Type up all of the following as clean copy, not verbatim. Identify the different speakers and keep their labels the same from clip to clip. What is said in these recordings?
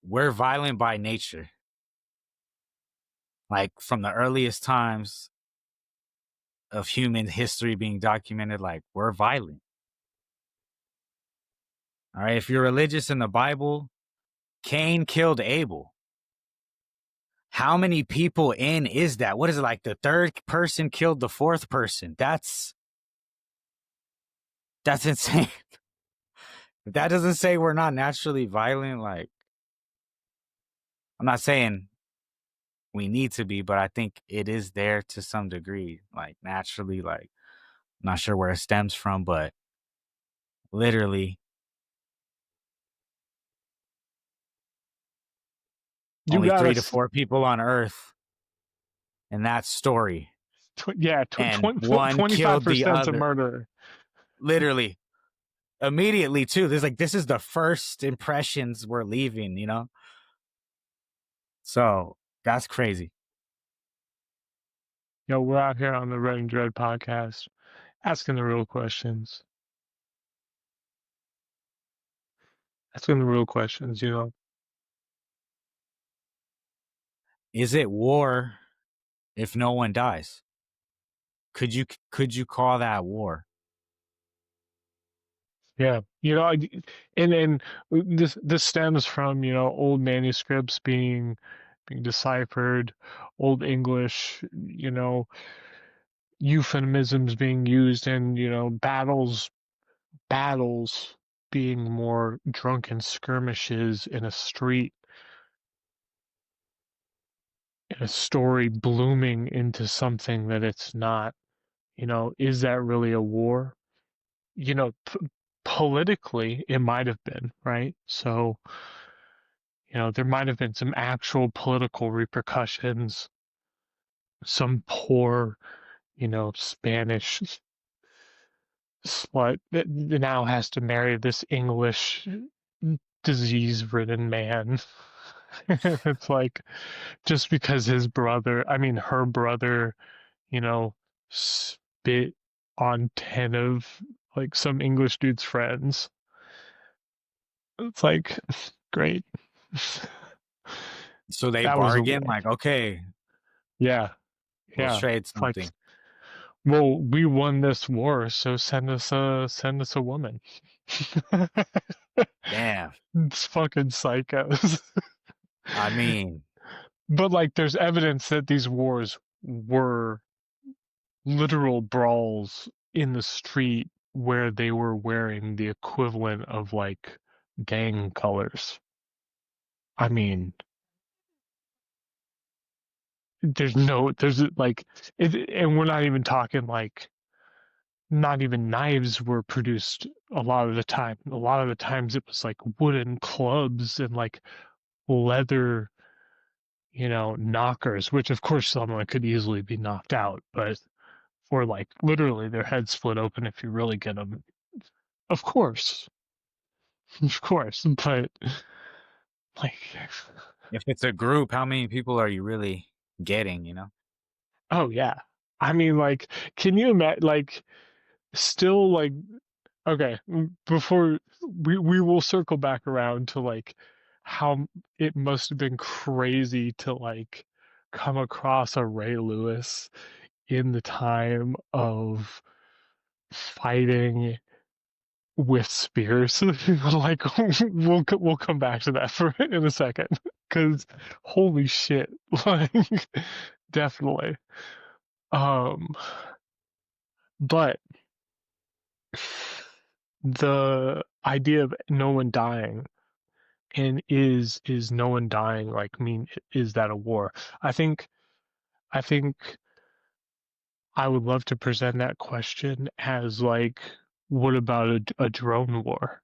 Speaker 1: we're violent by nature. Like from the earliest times of human history being documented, like we're violent. All right. If you're religious in the Bible, Cain killed Abel. How many people in is that? What is it, like the third person killed the fourth person? That's insane. If that doesn't say we're not naturally violent, like I'm not saying we need to be, but I think it is there to some degree, like naturally, like I'm not sure where it stems from, but literally
Speaker 2: You
Speaker 1: only
Speaker 2: got
Speaker 1: 3 to
Speaker 2: us.
Speaker 1: 4 people on earth in that story,
Speaker 2: Yeah,
Speaker 1: and one killed the
Speaker 2: 25% of
Speaker 1: other.
Speaker 2: murder.
Speaker 1: Literally, immediately too. There's like this is the first impressions we're leaving, you know? So that's crazy.
Speaker 2: Yo, we're out here on the Red and Dread podcast asking the real questions. Asking the real questions, you know.
Speaker 1: Is it war if no one dies? Could you call that war?
Speaker 2: Yeah, you know, and this stems from, you know, old manuscripts being deciphered, old English, you know, euphemisms being used, and you know, battles being more drunken skirmishes in a street, and a story blooming into something that it's not. You know, is that really a war? You know, politically, it might have been, right? So, you know, there might have been some actual political repercussions. Some poor, you know, Spanish slut that now has to marry this English disease-ridden man. It's like just because his brother, I mean, her brother, you know, spit on 10 of like some English dude's friends. It's like, great.
Speaker 1: So they
Speaker 2: That was a
Speaker 1: bargain
Speaker 2: war.
Speaker 1: like, okay,
Speaker 2: Yeah,
Speaker 1: we'll
Speaker 2: yeah.
Speaker 1: trade
Speaker 2: It's like,
Speaker 1: something.
Speaker 2: well, we won this war, so send us a woman.
Speaker 1: Damn.
Speaker 2: It's fucking psychos.
Speaker 1: I mean,
Speaker 2: But like, there's evidence that these wars were literal brawls in the street where they were wearing the equivalent of like gang colors. I mean, there's like, and we're not even talking like, not even knives were produced a lot of the time. A lot of the times it was like wooden clubs and like leather, you know, knockers, which of course someone could easily be knocked out, but or like literally their head split open if you really get them. Of course, of course, but like,
Speaker 1: if it's a group, how many people are you really getting, you know?
Speaker 2: oh yeah. I mean, like, can you imagine, like, still, like, okay, before we will circle back around to, like, how it must have been crazy to, like, come across a Ray Lewis in the time of fighting with spears. Like, we'll come back to that for in a second, because holy shit, like, definitely. Um, but the idea of no one dying, and is no one dying, like, mean, is that a war? I think I would love to present that question as like, what about a drone war?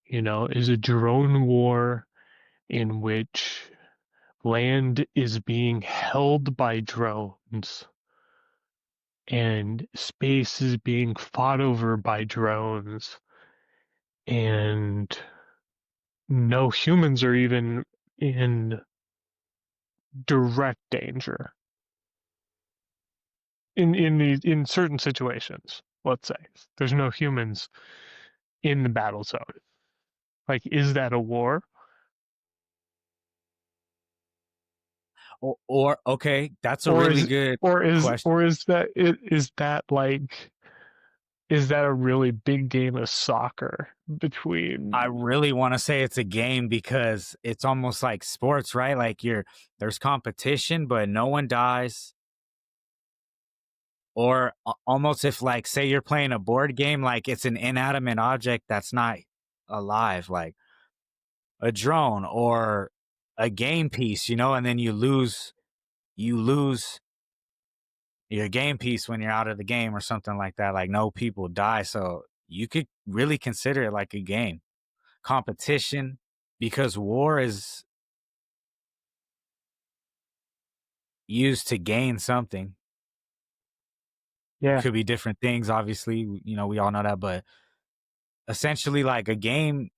Speaker 2: You know, is a drone war in which land is being held by drones and space is being fought over by drones, and no humans are even in direct danger in certain situations. Let's say there's no humans in the battle zone. Like, is that a war?
Speaker 1: or okay, that's a
Speaker 2: or
Speaker 1: really
Speaker 2: is
Speaker 1: good question.
Speaker 2: or is that like is that a really big game of soccer
Speaker 1: I
Speaker 2: between?
Speaker 1: really want to say it's a game because it's almost like sports, right? Like there's competition, but no one dies. Or almost if like say you're playing a board game, like it's an inanimate object that's not alive, like a drone or a game piece, and then you lose your game piece when you're out of the game or something like that. Like no people die. So you could really consider it like a game. Competition because war is used to gain something.
Speaker 2: Yeah,
Speaker 1: Could be different things, obviously. We all know that, but essentially like a game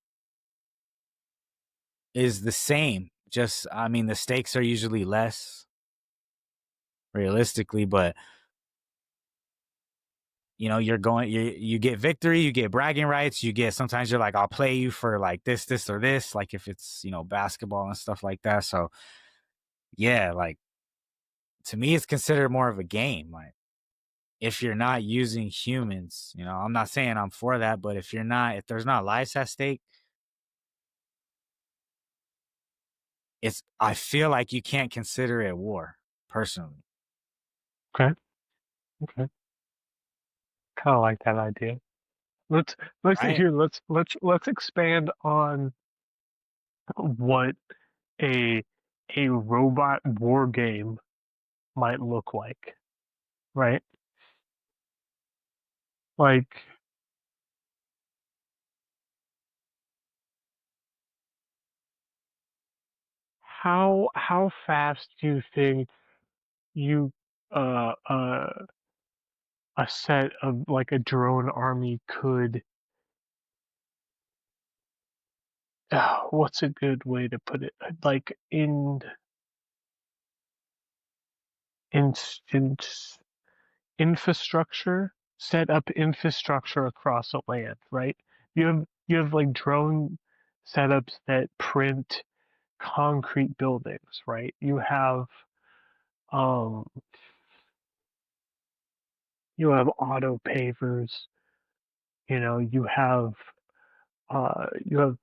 Speaker 1: is the same. Just I mean the stakes are usually less realistically, but you get victory, you get bragging rights, you get sometimes you're like, I'll play you for like this, or this, like if it's, basketball and stuff like that. So yeah, like to me it's considered more of a game. Like if you're not using humans, I'm not saying I'm for that, but if there's not lives at stake, I feel like you can't consider it war, personally.
Speaker 2: okay, okay. Kind of like that idea. Let's let's
Speaker 1: Right?
Speaker 2: here let's expand on what a a robot war game might look like, right? Like how fast do you think you uh uh a set of like a drone army could what's a good way to put it? Like in in infrastructure, set up infrastructure across a land, right? You have like drone setups that print concrete buildings, right? Um you have auto pavers, you have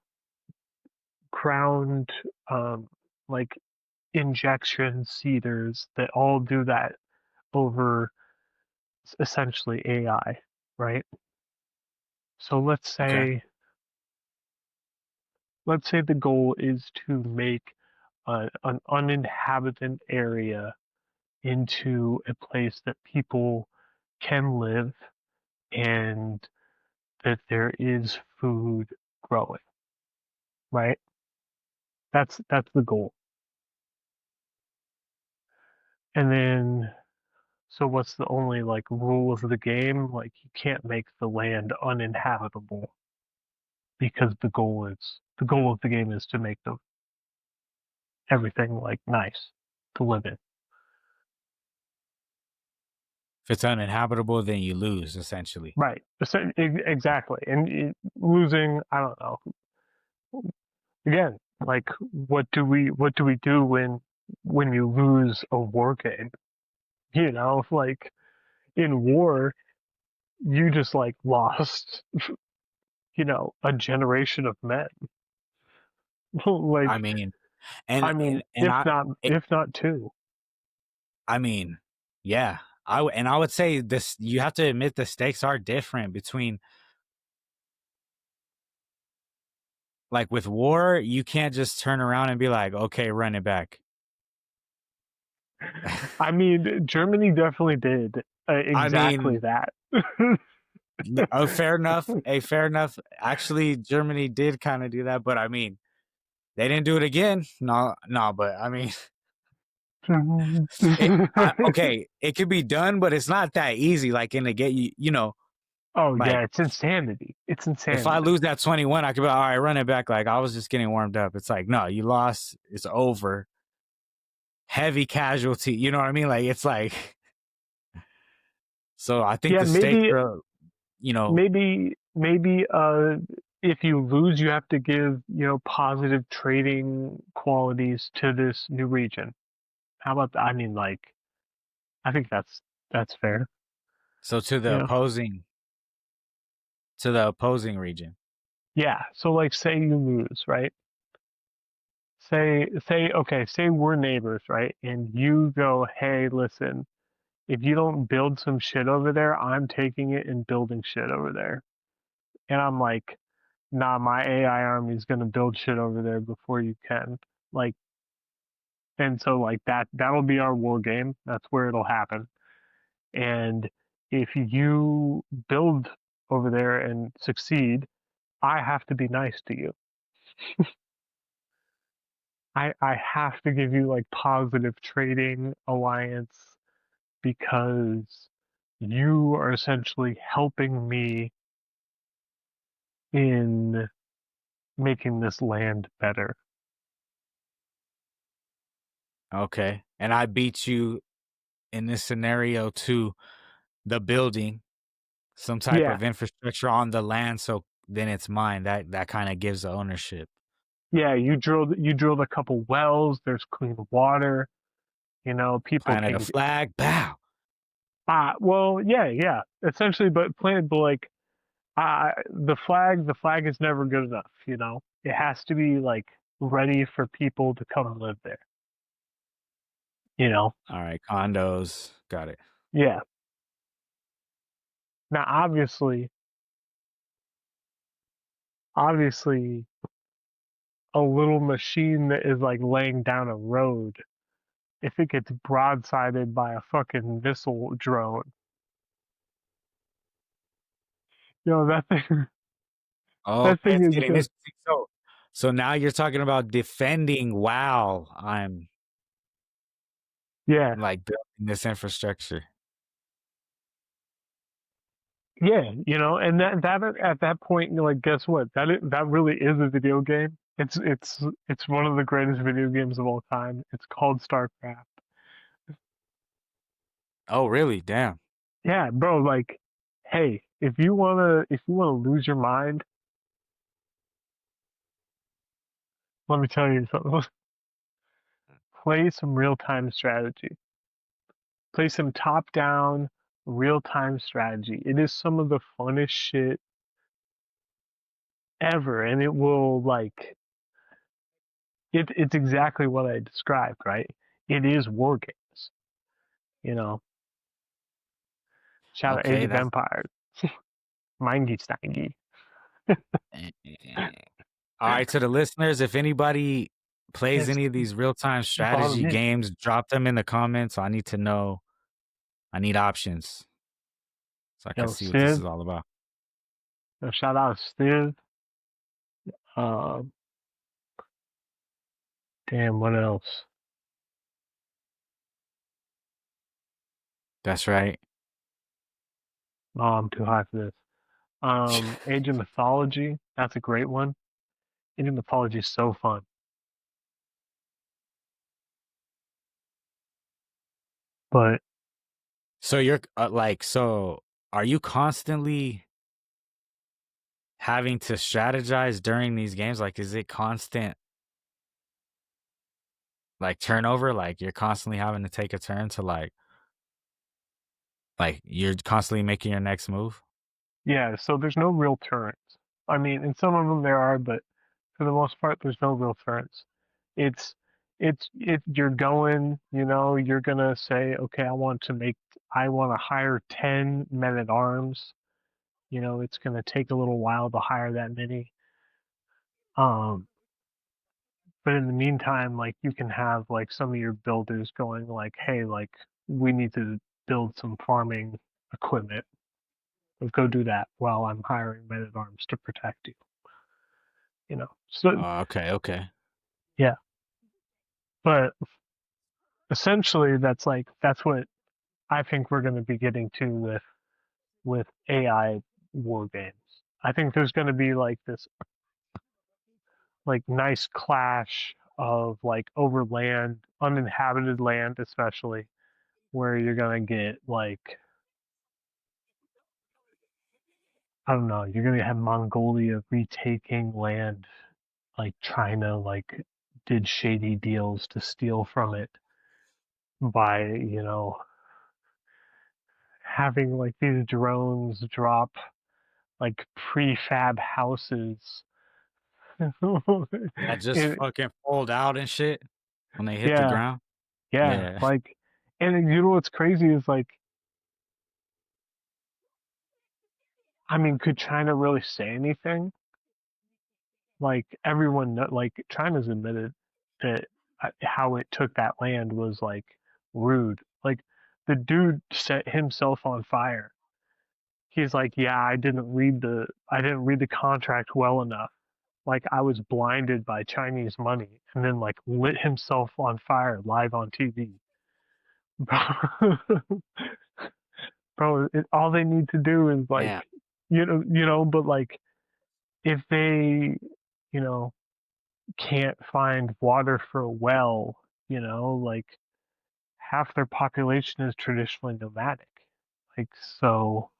Speaker 2: ground like injection seeders that all do that over essentially AI, right? So
Speaker 1: Okay.
Speaker 2: let's say the goal is to make an uninhabited area into a place that people can live and that there is food growing, right? That's the goal. And then so what's the only like rule of the game? Like you can't make the land uninhabitable because the goal of the game is to make everything like nice to live in.
Speaker 1: If it's uninhabitable, then you lose, essentially.
Speaker 2: Right. Exactly. And losing, I don't know. Again, like what do we do when you lose a war game? Like in war, you just like lost, a generation of men.
Speaker 1: I
Speaker 2: Like,
Speaker 1: mean, and
Speaker 2: I mean,
Speaker 1: and, and it,
Speaker 2: if not two.
Speaker 1: I mean, yeah, I would say this. You have to admit the stakes are different between like with war. You can't just turn around and be like, okay, run it back.
Speaker 2: I mean, Germany definitely did
Speaker 1: I
Speaker 2: exactly
Speaker 1: mean,
Speaker 2: that.
Speaker 1: fair enough. Fair enough. Actually, Germany did kind of do that, but I mean, they didn't do it again. No, no, but I mean, okay, it could be done, but it's not that easy. Like in the game,
Speaker 2: Oh
Speaker 1: like
Speaker 2: yeah, it's insanity. It's
Speaker 1: if I
Speaker 2: insanity.
Speaker 1: lose that 21, I could be like, all right, run it back. Like I was just getting warmed up. It's like, no, you lost. It's over. Heavy casualty. You know what I mean? Like it's like, so I think
Speaker 2: Yeah,
Speaker 1: the stakes
Speaker 2: maybe
Speaker 1: are,
Speaker 2: maybe if you lose, you have to give, positive trading qualities to this new region. How about I mean, like, I think that's fair.
Speaker 1: So
Speaker 2: You know,
Speaker 1: to the opposing region.
Speaker 2: yeah. So like, say you lose, right? Okay, say we're neighbors, right? And you go, hey, listen, if you don't build some shit over there, I'm taking it and building shit over there. And I'm like, nah, my AI army is gonna build shit over there before you can. Like, and so like that'll be our war game. That's where it'll happen. And if you build over there and succeed, I have to be nice to you. I have to give you like positive trading alliance because you are essentially helping me in making this land better.
Speaker 1: Okay. And I beat you in this scenario to the building, some type
Speaker 2: Yeah,
Speaker 1: of infrastructure on the land, so then it's mine. That kind of gives the ownership.
Speaker 2: yeah. You drilled a couple wells. There's clean water. You know, people
Speaker 1: Planted a
Speaker 2: can.
Speaker 1: flag. Bow.
Speaker 2: Well, yeah, yeah. Essentially, but like the flag is never good enough. You know, it has to be like ready for people to come and live there. You know,
Speaker 1: All right, condos. Got it.
Speaker 2: yeah. Now, obviously, a little machine that is like laying down a road, if it gets broadsided by a fucking missile drone, that thing,
Speaker 1: Oh,
Speaker 2: that
Speaker 1: okay,
Speaker 2: thing
Speaker 1: it's
Speaker 2: is
Speaker 1: getting
Speaker 2: good.
Speaker 1: interesting. So now you're talking about defending while I'm
Speaker 2: Yeah,
Speaker 1: like building this infrastructure.
Speaker 2: yeah, and that at that point, you're like, guess what? That really is a video game. It's one of the greatest video games of all time. It's called StarCraft.
Speaker 1: Oh, really? Damn.
Speaker 2: Yeah, bro. Like, hey, if you wanna lose your mind, let me tell you something. Play some real time strategy. Play some top down real time strategy. It is some of the funnest shit ever, and it will like it's exactly what I described, right? It is war games, you know. Shout out Age
Speaker 1: Okay,
Speaker 2: of
Speaker 1: that's
Speaker 2: Empires, Mindy Steiny.
Speaker 1: all right. To the listeners, if anybody plays
Speaker 2: Yes,
Speaker 1: any of these real time
Speaker 2: follow
Speaker 1: strategy
Speaker 2: me.
Speaker 1: games, drop them in the comments. I need to know. I need options so I can
Speaker 2: Yo,
Speaker 1: see what this
Speaker 2: Steve.
Speaker 1: is all about.
Speaker 2: Shout out Steve. Uh, damn, what else?
Speaker 1: That's right.
Speaker 2: Oh, I'm too high for this. Age of Mythology. That's a great one. Age of Mythology is so fun. But
Speaker 1: So you're so are you constantly having to strategize during these games? Like, is it constant like turnover? Like you're constantly having to take a turn to like you're constantly making your next move?
Speaker 2: yeah, so there's no real turns. I mean, in some of them there are, but for the most part, there's no real turns. It's if you're going, you're gonna say, okay, I want to hire 10 men at arms. It's gonna take a little while to hire that many. Um, but in the meantime, like you can have like some of your builders going like, hey, like we need to build some farming equipment. Let's go do that while I'm hiring men at arms to protect you. So
Speaker 1: Okay, okay.
Speaker 2: yeah, but essentially that's what I think we're going to be getting to with AI war games. I think there's going to be like this like nice clash of like over land, uninhabited land especially, where you're going to get like I don't know, you're going to have Mongolia retaking land, like China like did shady deals to steal from it. by, having like these drones drop like prefab houses.
Speaker 1: That just
Speaker 2: it,
Speaker 1: fucking fold out and shit when they hit the
Speaker 2: yeah,
Speaker 1: ground.
Speaker 2: yeah,
Speaker 1: Yeah.
Speaker 2: like, and you know what's crazy is like, I mean, could China really say anything? Like everyone, like China's admitted that how it took that land was like rude. Like the dude set himself on fire. He's like, yeah, I didn't read the contract well enough. Like I was blinded by Chinese money, and then like lit himself on fire live on TV. Bro, all they need to do is like,
Speaker 1: Damn.
Speaker 2: but like if they, you know, can't find water for a well, like half their population is traditionally nomadic. Like, so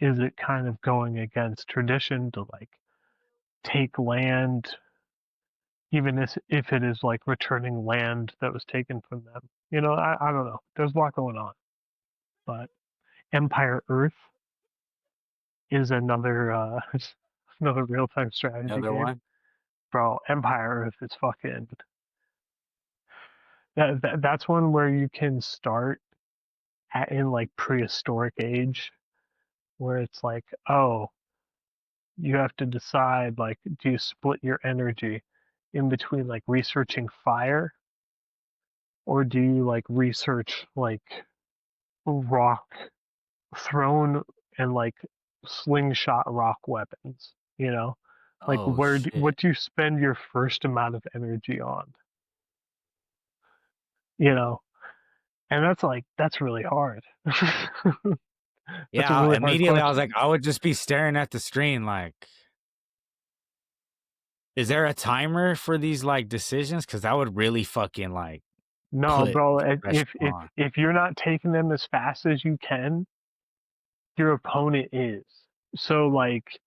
Speaker 2: is it kind of going against tradition to like take land, even if it is like returning land that was taken from them? I don't know. There's a lot going on, but Empire Earth is another another real time strategy
Speaker 1: Another
Speaker 2: game.
Speaker 1: one.
Speaker 2: Bro, Empire Earth is fucking that's one where you can start in like prehistoric age, where it's like, oh, you have to decide like, do you split your energy in between like researching fire, or do you like research like rock thrown and like slingshot rock weapons, like
Speaker 1: Oh shit.
Speaker 2: what do you spend your first amount of energy on, you know and that's really hard. That's a
Speaker 1: Yeah,
Speaker 2: really hard
Speaker 1: immediately I was
Speaker 2: question.
Speaker 1: like, I would just be staring at the screen like, is there a timer for these like decisions? Because that would really fucking like
Speaker 2: No,
Speaker 1: put
Speaker 2: bro,
Speaker 1: pressure on.
Speaker 2: if you're not taking them as fast as you can, your opponent is. So like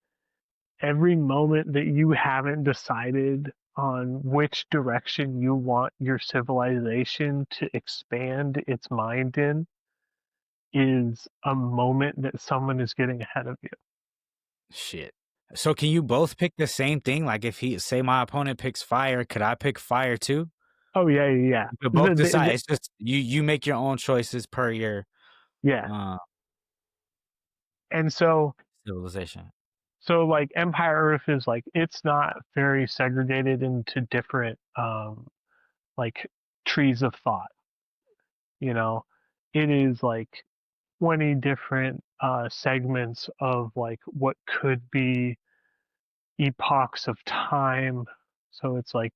Speaker 2: every moment that you haven't decided on which direction you want your civilization to expand its mind in is a moment that someone is getting ahead of you.
Speaker 1: Shit. So can you both pick the same thing? Like if he say my opponent picks fire, could I pick fire too?
Speaker 2: Oh yeah, yeah, yeah.
Speaker 1: We could both decide. It's just you make your own choices per your
Speaker 2: Yeah.
Speaker 1: uh
Speaker 2: And
Speaker 1: civilization.
Speaker 2: so like Empire Earth is like it's not very segregated into different like trees of thought, you know. It is like 20 different segments of like what could be epochs of time. So it's like,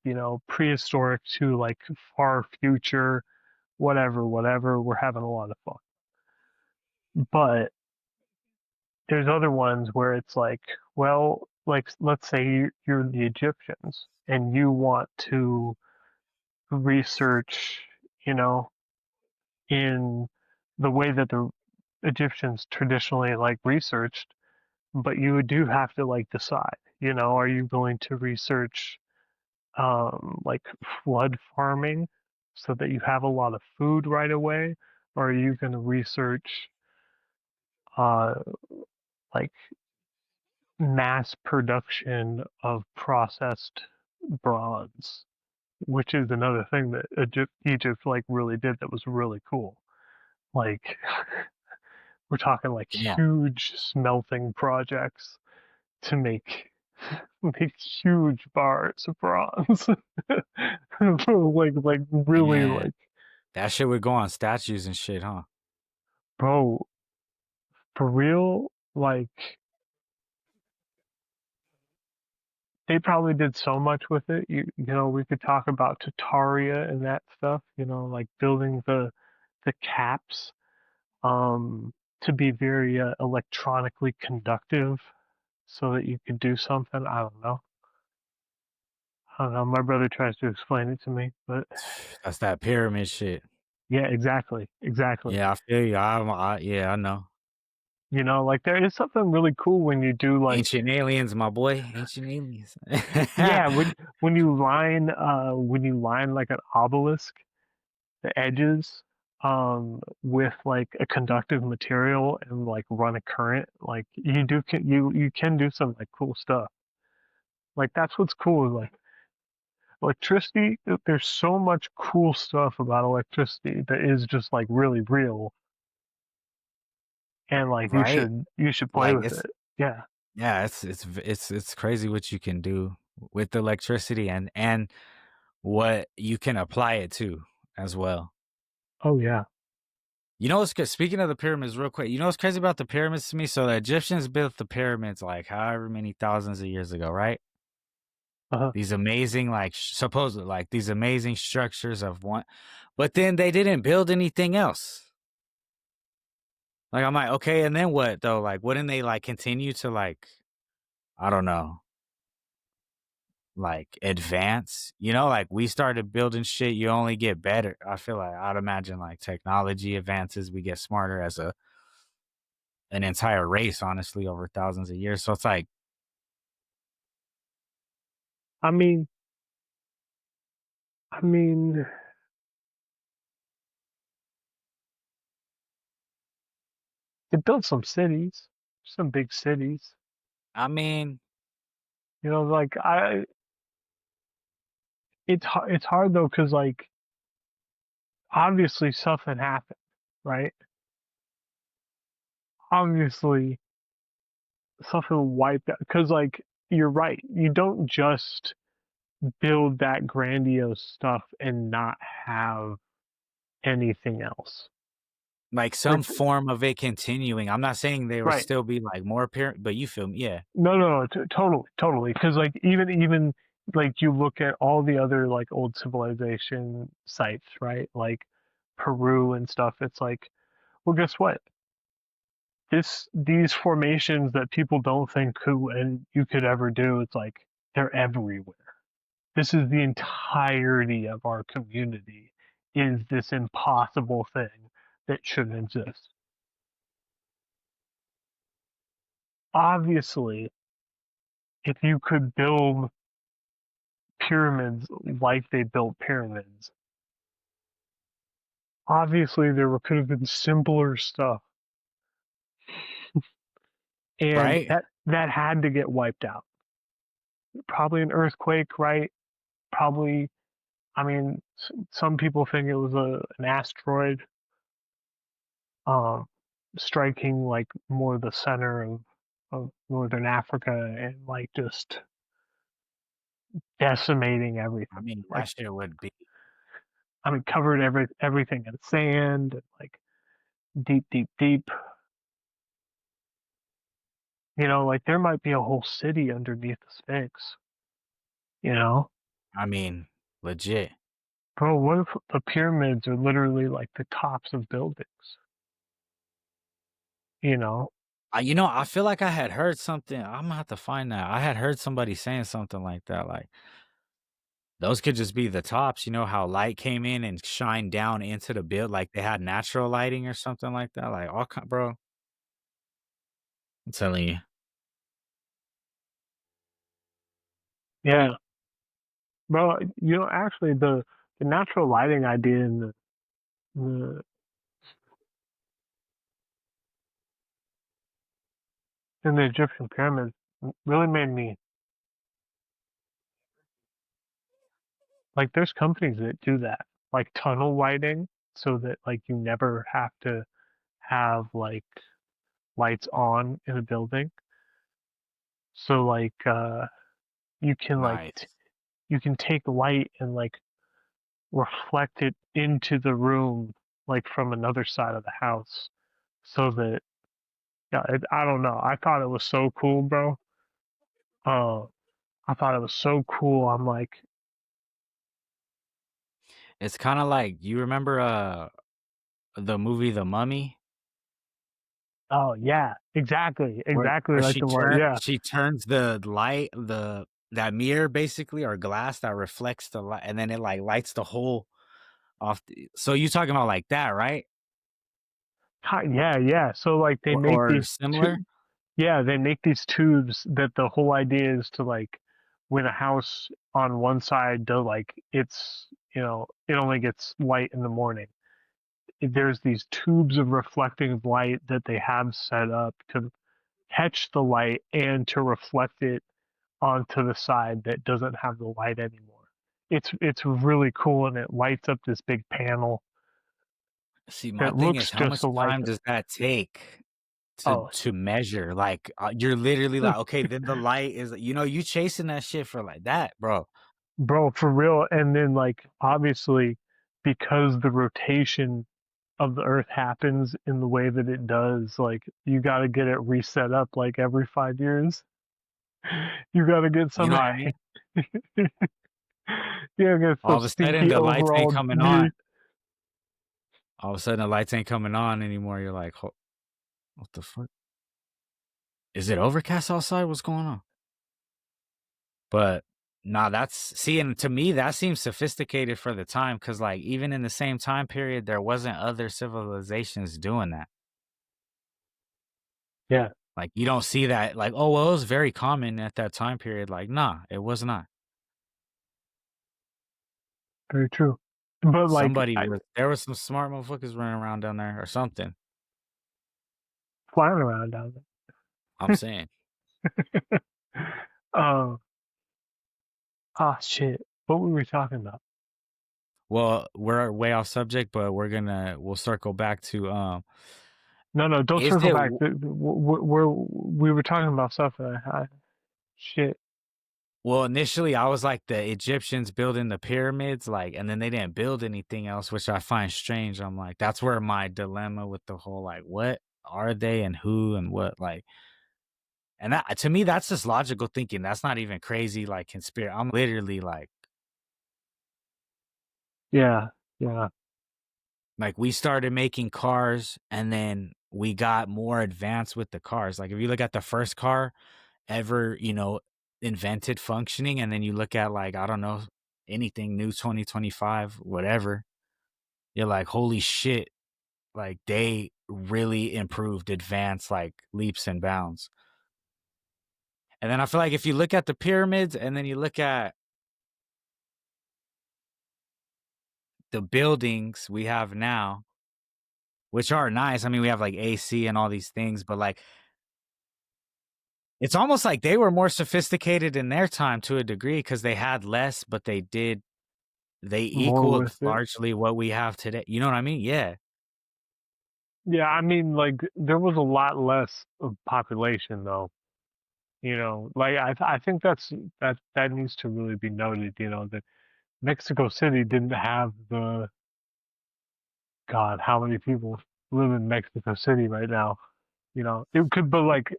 Speaker 2: prehistoric to like far future, whatever, whatever. We're having a lot of fun. But there's other ones where it's like, well, like let's say you're the Egyptians and you want to research, you know, in the way that the Egyptians traditionally like researched, but you do have to like decide, are you going to research like flood farming so that you have a lot of food right away, or are you going to research uh like mass production of processed bronze, which is another thing that Egypt like really did that was really cool. Like we're talking like
Speaker 1: Damn.
Speaker 2: huge smelting projects to make huge bars of bronze. like really
Speaker 1: Man.
Speaker 2: like,
Speaker 1: That shit would go on statues and shit, huh?
Speaker 2: bro, for real, like they probably did so much with it. We could talk about Tataria and that stuff, like building the caps to be very electronically conductive so that you could do something. I don't know. I don't know. My brother tries to explain it to me, but
Speaker 1: That's that pyramid shit.
Speaker 2: yeah, exactly, exactly.
Speaker 1: Yeah, I feel you. Yeah, I know.
Speaker 2: Like there is something really cool when you do like,
Speaker 1: Ancient aliens, my boy. Ancient aliens.
Speaker 2: yeah, when you line like an obelisk the edges with like a conductive material and like run a current, like you can do some like cool stuff. Like that's what's cool. Like electricity, there's so much cool stuff about electricity that is just like really real, and like
Speaker 1: right?
Speaker 2: you should play
Speaker 1: Like
Speaker 2: with
Speaker 1: it's
Speaker 2: it. Yeah.
Speaker 1: yeah, it's crazy what you can do with electricity and what you can apply it to as well.
Speaker 2: Oh yeah.
Speaker 1: You know what's good? Speaking of the pyramids, real quick, you know what's crazy about the pyramids to me? So the Egyptians built the pyramids like however many thousands of years ago, right?
Speaker 2: Uh-huh.
Speaker 1: These amazing, like supposedly, like these amazing structures of one, but then they didn't build anything else. Like I'm like, okay, and then what though? Like, wouldn't they like continue to like, I don't know, like advance? You know, like we started building shit, you only get better. I feel like I'd imagine like technology advances, we get smarter as an entire race, honestly, over thousands of years. So it's like,
Speaker 2: I mean, I mean, they built some cities, some big cities.
Speaker 1: I mean,
Speaker 2: You know, like it's hard though because like obviously something happened, right? Obviously something wiped out because like you're right. You don't just build that grandiose stuff and not have anything else.
Speaker 1: like
Speaker 2: Like
Speaker 1: some form of it continuing. I'm not saying there will
Speaker 2: right.
Speaker 1: still be like more apparent, but you feel me? Yeah.
Speaker 2: No, totally, totally. Because like even like you look at all the other like old civilization sites, right? Like Peru and stuff. It's like, well, guess what? These formations that people don't think could and you could ever do. It's like they're everywhere. This is the entirety of our community. Is this impossible thing that shouldn't exist? Obviously, if you could build pyramids like they built pyramids, obviously there could have been simpler stuff, and
Speaker 1: Right?
Speaker 2: that had to get wiped out. Probably an earthquake, right? Probably. I mean, some people think it was an asteroid um, striking like more the center of northern Africa and like just decimating
Speaker 1: I
Speaker 2: everything.
Speaker 1: mean,
Speaker 2: Like
Speaker 1: that shit would be,
Speaker 2: I mean, covered everything in sand and like deep, deep, deep. You know, like there might be a whole city underneath the Sphinx. You know,
Speaker 1: I mean, legit.
Speaker 2: bro, what if the pyramids are literally like the tops of buildings? You know,
Speaker 1: You know, I feel like I had heard something. I'm gonna have to find that. I had heard somebody saying something like that. Like those could just be the tops. You know how light came in and shined down into the build, like they had natural lighting or something like that. Like all kind, bro. I'm telling you.
Speaker 2: yeah, bro. You know, actually, the natural lighting idea the in the Egyptian pyramids really made me like. There's companies that do that, like tunnel lighting, so that like you never have to have like lights on in a building. So like you can like
Speaker 1: Nice.
Speaker 2: you can take light and like reflect it into the room like from another side of the house so that yeah I don't know, I thought it was so cool, bro. uh I thought it was so cool. I'm like,
Speaker 1: It's kind of like you remember the movie The Mummy,
Speaker 2: oh yeah, exactly
Speaker 1: where
Speaker 2: like the one, yeah.
Speaker 1: she turns the light, that mirror basically, or glass that reflects the light, and then it like lights the whole off. So you talking about like that, right?
Speaker 2: Yeah, so like they make
Speaker 1: Or
Speaker 2: these
Speaker 1: similar?
Speaker 2: two, yeah, they make these tubes that the whole idea is to like when a house on one side, to like it's it only gets light in the morning. There's these tubes of reflecting light that they have set up to catch the light and to reflect it onto the side that doesn't have the light anymore. It's really cool, and it lights up this big panel
Speaker 1: See, my
Speaker 2: that
Speaker 1: thing is,
Speaker 2: looks
Speaker 1: how
Speaker 2: just
Speaker 1: much
Speaker 2: like
Speaker 1: time does that take
Speaker 2: oh,
Speaker 1: to measure? Like, you're literally like, okay, then the light is, you chasing that shit for like that, bro.
Speaker 2: bro, for real. And then like obviously because the rotation of the earth happens in the way that it does, like you got to get it reset up like every 5 years. You got to get
Speaker 1: You
Speaker 2: some
Speaker 1: know what I mean?
Speaker 2: yeah, get
Speaker 1: All
Speaker 2: some
Speaker 1: of a sudden,
Speaker 2: stinky
Speaker 1: the lights ain't
Speaker 2: overall
Speaker 1: coming on.
Speaker 2: gear.
Speaker 1: All of a sudden, the lights ain't coming on anymore. You're like, what the fuck? Is it overcast outside? What's going on? But nah, and to me, that seems sophisticated for the time because, like, even in the same time period, there wasn't other civilizations doing that.
Speaker 2: Yeah,
Speaker 1: Like, you don't see that, like, oh, well, it was very common at that time period. Like, nah, it was not.
Speaker 2: very true. But like
Speaker 1: There was some smart motherfuckers running around down there or something.
Speaker 2: flying around down
Speaker 1: I'm saying.
Speaker 2: there. uh, shit. What were we talking about?
Speaker 1: Well, we're way off subject, but we'll circle back to
Speaker 2: No, no, don't
Speaker 1: is
Speaker 2: circle
Speaker 1: it
Speaker 2: back. We were talking about stuff that shit.
Speaker 1: well, initially I was like the Egyptians building the pyramids, like, and then they didn't build anything else, which I find strange. I'm like, that's where my dilemma with the whole, like, what are they and who and what, like, and that, to me, that's just logical thinking. That's not even crazy, like, conspiracy. I'm literally
Speaker 2: Yeah, yeah,
Speaker 1: like, we started making cars and then we got more advanced with the cars. Like, if you look at the first car ever, invented functioning, and then you look at, like, I don't know, anything new 2025, whatever, you're like, holy shit, like, they really improved, advanced, like, leaps and bounds. And then I feel like if you look at the pyramids and then you look at the buildings we have now, which are nice. I mean, we have like AC and all these things, but like, it's almost like they were more sophisticated in their time to a degree because they had less, but they
Speaker 2: more
Speaker 1: equaled
Speaker 2: with it.
Speaker 1: largely what we have today. You know what I mean? Yeah.
Speaker 2: Yeah, I mean, like there was a lot less of population though. Like I think that needs to really be noted. That Mexico City didn't have the God, how many people live in Mexico City right now? It could, but like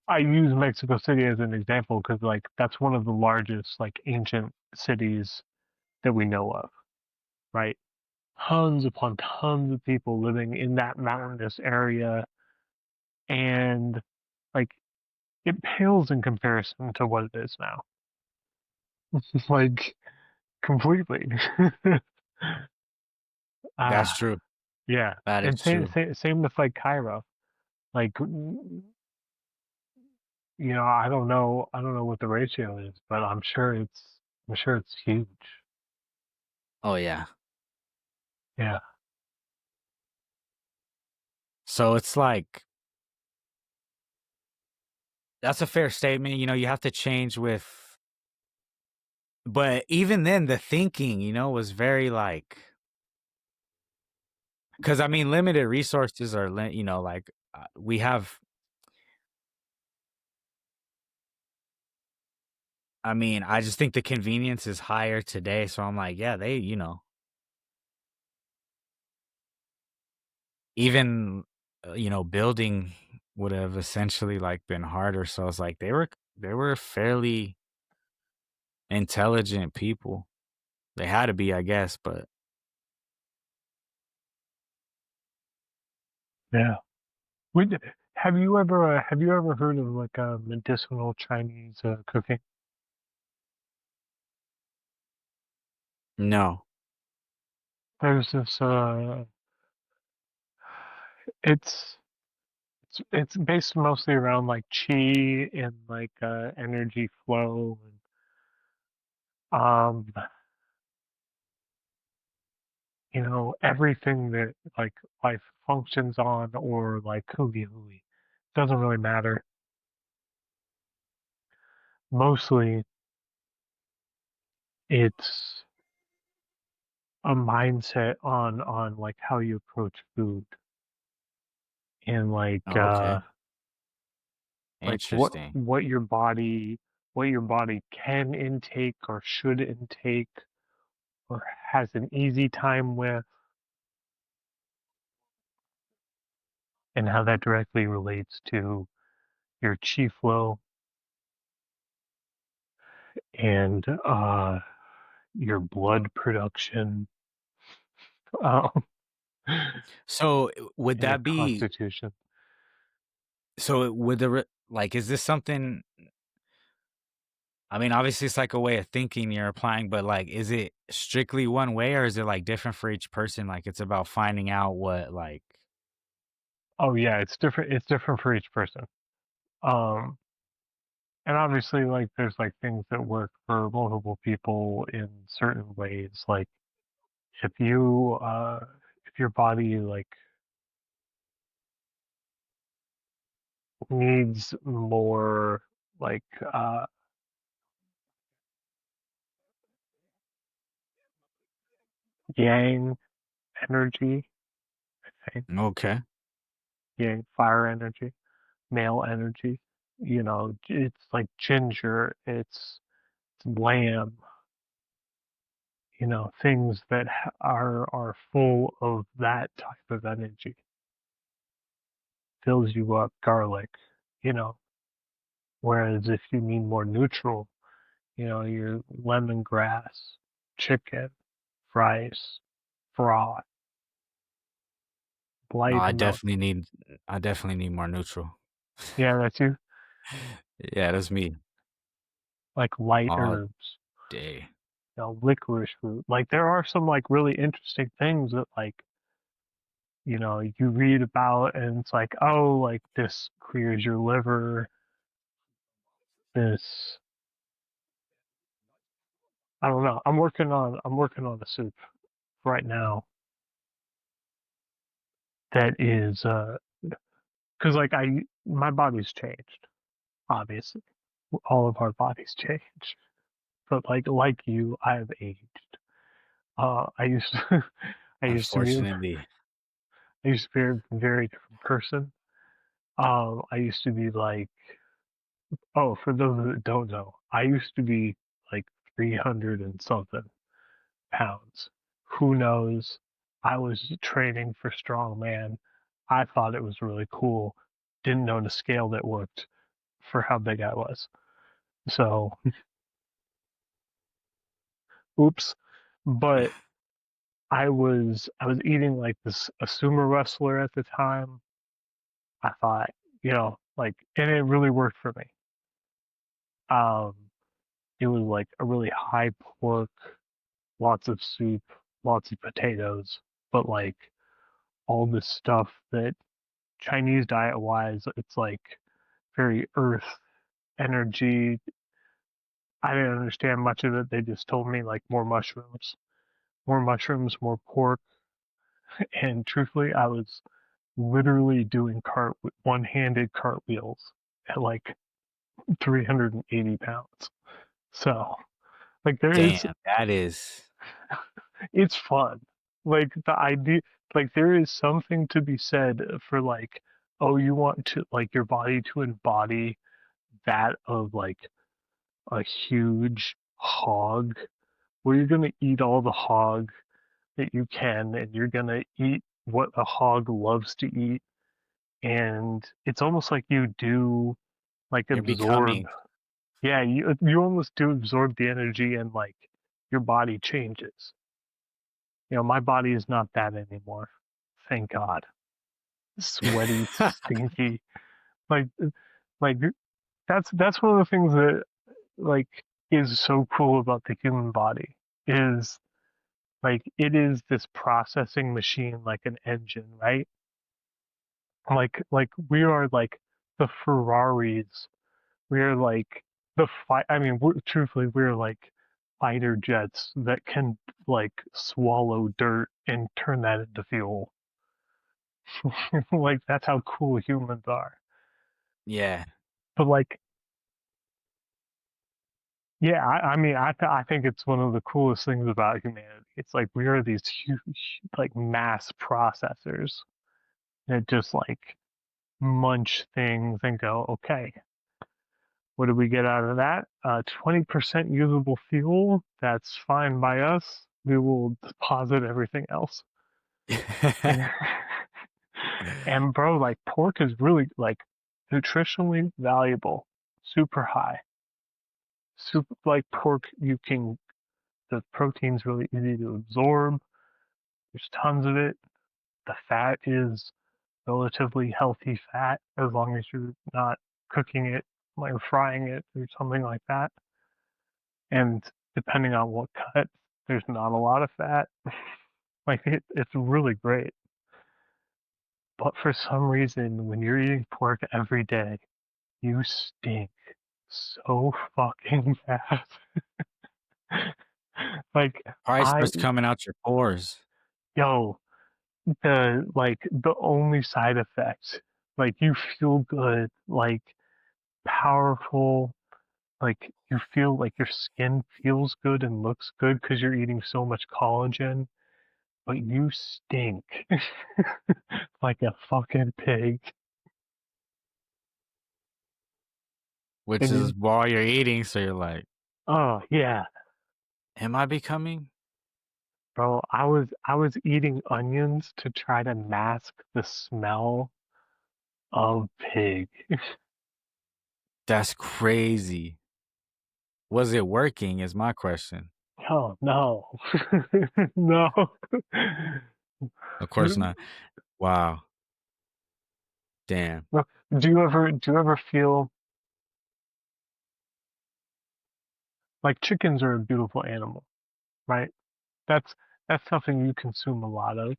Speaker 2: I use Mexico City as an example because like that's one of the largest like ancient cities that we know of, right? Tons upon tons of people living in that mountainous area, and like it pales in comparison to what it is now. Like completely.
Speaker 1: That's
Speaker 2: Ah,
Speaker 1: true.
Speaker 2: yeah.
Speaker 1: That is
Speaker 2: And same,
Speaker 1: true.
Speaker 2: same, same with like Cairo. Like, I don't know what the ratio is, but I'm sure it's huge.
Speaker 1: Oh, yeah.
Speaker 2: Yeah.
Speaker 1: So it's like, that's a fair statement. You have to change with, but even then, the thinking, was very like, because I mean, limited resources are, like, we have, I mean, I just think the convenience is higher today. So I'm like, yeah, even, building would have essentially like been harder. So it's like they were fairly intelligent people. They had to be, I guess, but
Speaker 2: Yeah. Would, have you ever heard of like medicinal Chinese cooking?
Speaker 1: no.
Speaker 2: There's this it's it's based mostly around like chi and like energy flow and everything that like life functions on or like hooey hooey. Doesn't really matter. Mostly it's a mindset on like how you approach food and
Speaker 1: Oh, okay.
Speaker 2: like what
Speaker 1: Interesting.
Speaker 2: what your body what your body can intake or should intake or has an easy time with, and how that directly relates to your chi flow and your blood production, um,
Speaker 1: So would
Speaker 2: and your
Speaker 1: that be
Speaker 2: constitution.
Speaker 1: so would like is this something I mean, obviously it's like a way of thinking you're applying, but like is it strictly one way or is it like different for each person? Like it's about finding out what like
Speaker 2: Oh yeah, it's different. It's different for each person. Um, and obviously, like there's like things that work for multiple people in certain ways. Like if you if your body like needs more like yang energy, right?
Speaker 1: okay.
Speaker 2: Yang fire energy, male energy. It's like ginger. It's lamb. Things that are full of that type of energy fills you up. Garlic, you know. Whereas if you need more neutral, your lemongrass, chicken, rice, broth,
Speaker 1: No,
Speaker 2: light milk.
Speaker 1: I definitely need more neutral.
Speaker 2: Yeah, that's you.
Speaker 1: Yeah, that's me
Speaker 2: Like light
Speaker 1: all
Speaker 2: herbs,
Speaker 1: day.
Speaker 2: licorice root. Like there are some like really interesting things that like you read about and it's like, oh, like this clears your liver. This I don't know. I'm working on a soup right now that is because like I my body's changed, obviously. All of our bodies change. But like you, I've aged. I used to I used to be
Speaker 1: Unfortunately.
Speaker 2: I used to be a very different person. I used to be like, oh, for those that don't know, I used to be like 300 and something pounds. Who knows? I was training for strongman. I thought it was really cool. Didn't know the scale that worked for how big I was. So, oops. But I was eating like this a sumo wrestler at the time. I thought, like, and it really worked for me. It was like a really high pork, lots of soup, lots of potatoes, but like all this stuff that Chinese diet wise, it's like very earth energy. I didn't understand much of it. They just told me like more mushrooms, more pork. And truthfully, I was literally doing one-handed cartwheels at like 380 pounds. So like
Speaker 1: Damn, that is
Speaker 2: it's fun. Like the idea, like there is something to be said for like, oh, you want to like your body to embody that of like a huge hog, where you're gonna eat all the hog that you can, and you're gonna eat what a hog loves to eat, and it's almost like you do like
Speaker 1: you're
Speaker 2: absorb.
Speaker 1: becoming
Speaker 2: Yeah, you almost do absorb the energy, and like your body changes. My body is not that anymore. Thank God. Sweaty, stinky. Like like that's one of the things that like is so cool about the human body is like it is this processing machine like an engine, right? Like we are like the Ferraris. We are like the fight. I mean, truthfully, we're like fighter jets that can like swallow dirt and turn that into fuel. Like that's how cool humans are.
Speaker 1: Yeah.
Speaker 2: But like, yeah, I mean, I think it's one of the coolest things about humanity. It's like we are these huge, like mass processors that just like munch things and go, okay, what do we get out of that? 20% usable fuel. That's fine by us. We will deposit everything else. And, and bro, like pork is really like nutritionally valuable, super high. Super like pork, you can the protein's really easy to absorb. There's tons of it. The fat is relatively healthy fat as long as you're not cooking it, like frying it or something like that. And depending on what cut, there's not a lot of fat. Like it's really great. But for some reason, when you're eating pork every day, you stink so fucking bad. Like
Speaker 1: Probably
Speaker 2: I,
Speaker 1: starts coming out your pores.
Speaker 2: yo, the only side effect, like you feel good, like powerful, like you feel like your skin feels good and looks good because you're eating so much collagen, but you stink like a fucking pig.
Speaker 1: Which
Speaker 2: And
Speaker 1: is
Speaker 2: you,
Speaker 1: while you're eating, so you're like,
Speaker 2: oh yeah,
Speaker 1: am I becoming?
Speaker 2: bro, I was eating onions to try to mask the smell of pig.
Speaker 1: That's crazy. Was it working? Is my question.
Speaker 2: Oh no, no.
Speaker 1: Of course not. Wow. Damn.
Speaker 2: Do you ever feel like chickens are a beautiful animal, right? That's that's something you consume a lot of.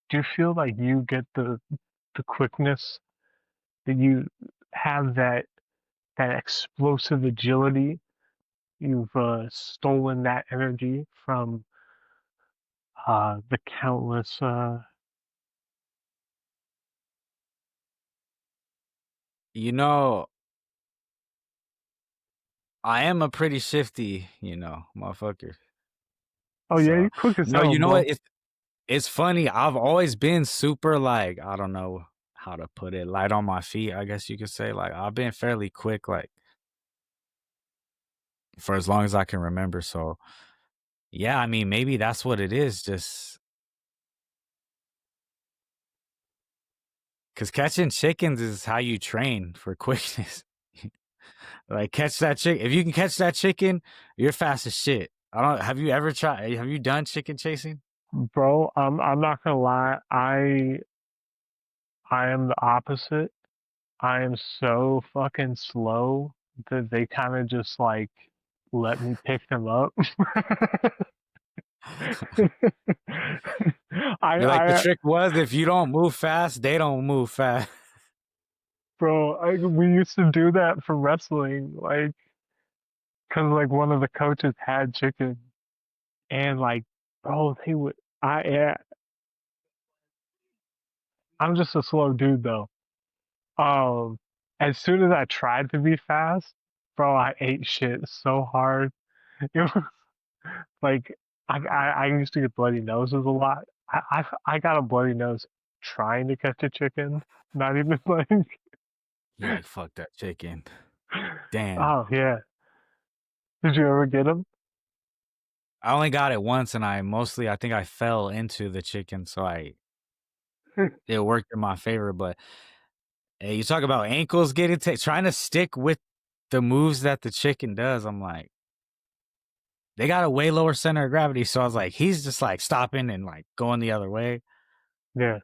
Speaker 2: Do you feel like you get the quickness that you have that explosive agility? You've stolen that energy from the countless.
Speaker 1: You know, I am a pretty shifty, motherfucker.
Speaker 2: Oh yeah,
Speaker 1: So
Speaker 2: you're quick as
Speaker 1: no,
Speaker 2: hell,
Speaker 1: you know what?
Speaker 2: bro.
Speaker 1: It's funny. I've always been super like, I don't know how to put it, light on my feet, I guess you could say. Like I've been fairly quick, like for as long as I can remember. So yeah, I mean maybe that's what it is. Just because catching chickens is how you train for quickness. Like catch that chick. If you can catch that chicken, you're fast as shit. I don't. Have you ever tried? Have you done chicken chasing?
Speaker 2: Bro, I'm not gonna lie. I am the opposite. I am so fucking slow that they kind of just like let me pick them up.
Speaker 1: You're like the
Speaker 2: I
Speaker 1: trick was if you don't move fast, they don't move fast.
Speaker 2: bro, we used to do that for wrestling, like, cause like one of the coaches had chicken, and like, bro, they would. Yeah, I'm just a slow dude though. Um, as soon as I tried to be fast, bro, I ate shit so hard. It was like I used to get bloody noses a lot. I got a bloody nose trying to catch a chicken, not even like.
Speaker 1: You're like fuck that chicken. Damn.
Speaker 2: Oh yeah. Did you ever get them?
Speaker 1: I only got it once, and I think I fell into the chicken, so it worked in my favor. But hey, you talk about ankles getting trying to stick with the moves that the chicken does. I'm like, they got a way lower center of gravity, so I was like, he's just like stopping and like going the other way.
Speaker 2: Yeah,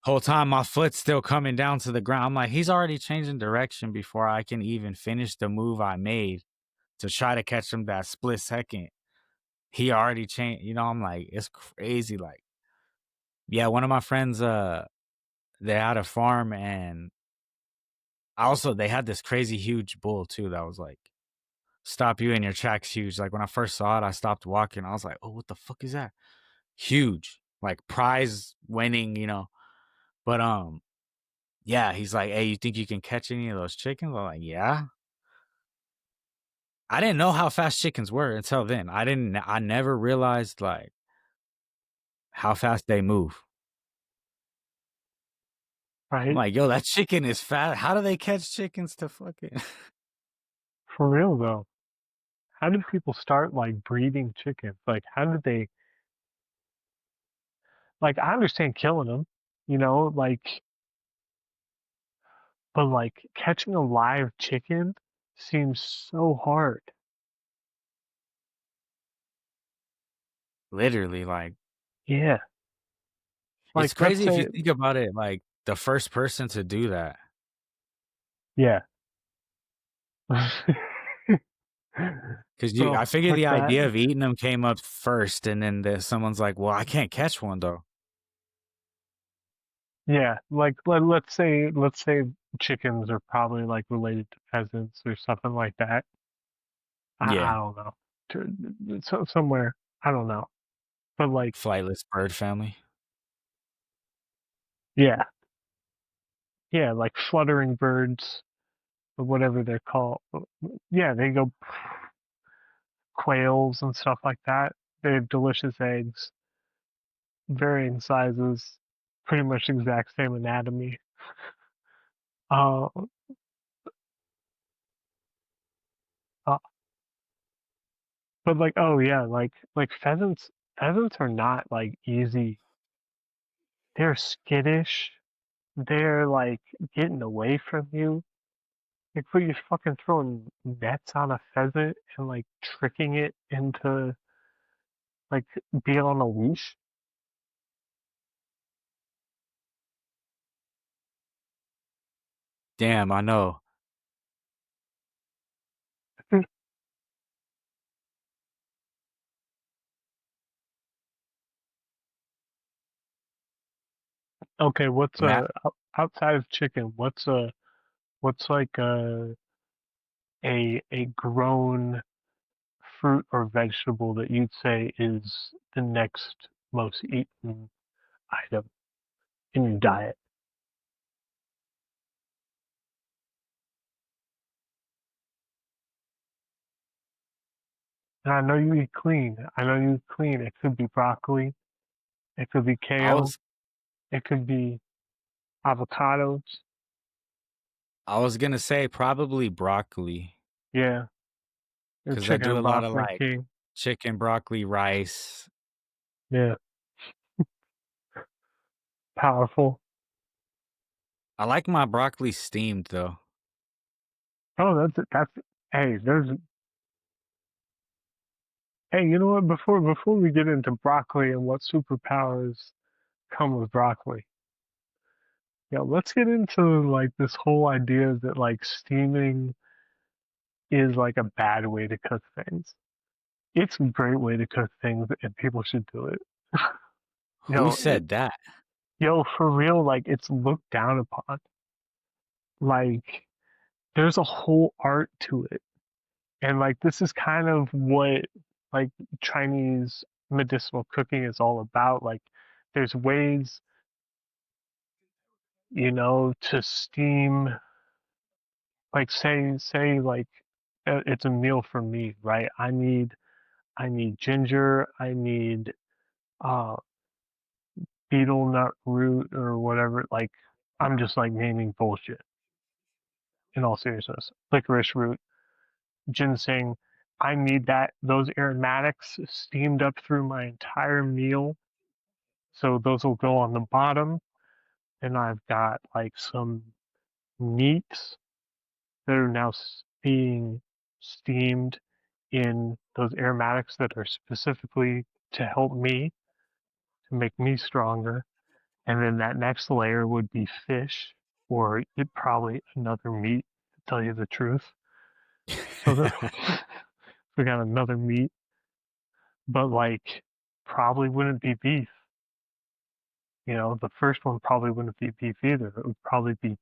Speaker 1: Whole time my foot's still coming down to the ground. I'm like, he's already changing direction before I can even finish the move I made to try to catch him that split second. He already changed, I'm like, it's crazy. Like, yeah, one of my friends, they had a farm, and also they had this crazy huge bull too that was like stop you in your tracks huge. Like when I first saw it, I stopped walking. I was like, "Oh, what the fuck is that?" Huge, like prize winning, you know. But yeah, he's like, "Hey, you think you can catch any of those chickens?" I'm like, "Yeah." I didn't know how fast chickens were until then. I never realized like how fast they move. I'm
Speaker 2: right?
Speaker 1: like, "Yo, that chicken is fast. How do they catch chickens to fucking?"
Speaker 2: For real though. How did people start like breeding chickens? Like, how did they? Like, I understand killing them, you know, like, but like catching a live chicken seems so hard.
Speaker 1: Literally, like
Speaker 2: Yeah,
Speaker 1: it's
Speaker 2: like let's
Speaker 1: crazy if you
Speaker 2: say,
Speaker 1: think about it, like the first person to do that.
Speaker 2: yeah.
Speaker 1: 'Cause you
Speaker 2: Bro,
Speaker 1: I figure
Speaker 2: put
Speaker 1: the
Speaker 2: that.
Speaker 1: idea of eating them came up first, and then someone's like, "Well, I can't catch one though."
Speaker 2: Yeah, like let's say chickens are probably like related to pheasants or something like that. I
Speaker 1: Yeah,
Speaker 2: don't know. So, somewhere I don't know, but like
Speaker 1: flightless bird family.
Speaker 2: yeah, yeah, like fluttering birds or whatever they're called. Yeah, they go quails and stuff like that. They have delicious eggs, varying sizes, pretty much exact same anatomy. Uh, uh but like oh yeah, like pheasants are not like easy. They're skittish. They're like getting away from you. Like, put you fucking throwing nets on a pheasant and like tricking it into like being on a leash.
Speaker 1: Damn, I know.
Speaker 2: Okay, what's
Speaker 1: Matt,
Speaker 2: outside of chicken? What's like a grown fruit or vegetable that you'd say is the next most eaten item in your diet? And I know you eat clean. I know you eat clean. It could be broccoli. It could be
Speaker 1: I
Speaker 2: kale.
Speaker 1: was
Speaker 2: It could be avocados.
Speaker 1: I was gonna say probably broccoli,
Speaker 2: Yeah, your
Speaker 1: 'cause I
Speaker 2: chicken
Speaker 1: do a
Speaker 2: and
Speaker 1: lot of,
Speaker 2: broccoli
Speaker 1: like,
Speaker 2: king.
Speaker 1: chicken, broccoli, rice.
Speaker 2: Yeah, powerful.
Speaker 1: I like my broccoli steamed, though.
Speaker 2: Oh, that's. Hey, there's. Hey, you know what? Before we get into broccoli and what superpowers come with broccoli, yeah, let's get into like this whole idea that like steaming is like a bad way to cook things. It's a great way to cook things, and people should do it.
Speaker 1: Who
Speaker 2: Yo,
Speaker 1: said that?
Speaker 2: yo, for real, like it's looked down upon. Like there's a whole art to it. And like this is kind of what like Chinese medicinal cooking is all about. Like there's ways, you know, to steam like say like it's a meal for me, right? I need ginger, I need uh betel nut root or whatever. Like I'm just like naming bullshit in all seriousness. Licorice root, ginseng. I need those aromatics steamed up through my entire meal. So those will go on the bottom. And I've got like some meats that are now being steamed in those aromatics that are specifically to help me, to make me stronger. And then that next layer would be fish or it probably another meat, to tell you the truth. So we got another meat, but like probably wouldn't be beef. You know, the first one probably wouldn't be beef either. It would probably be,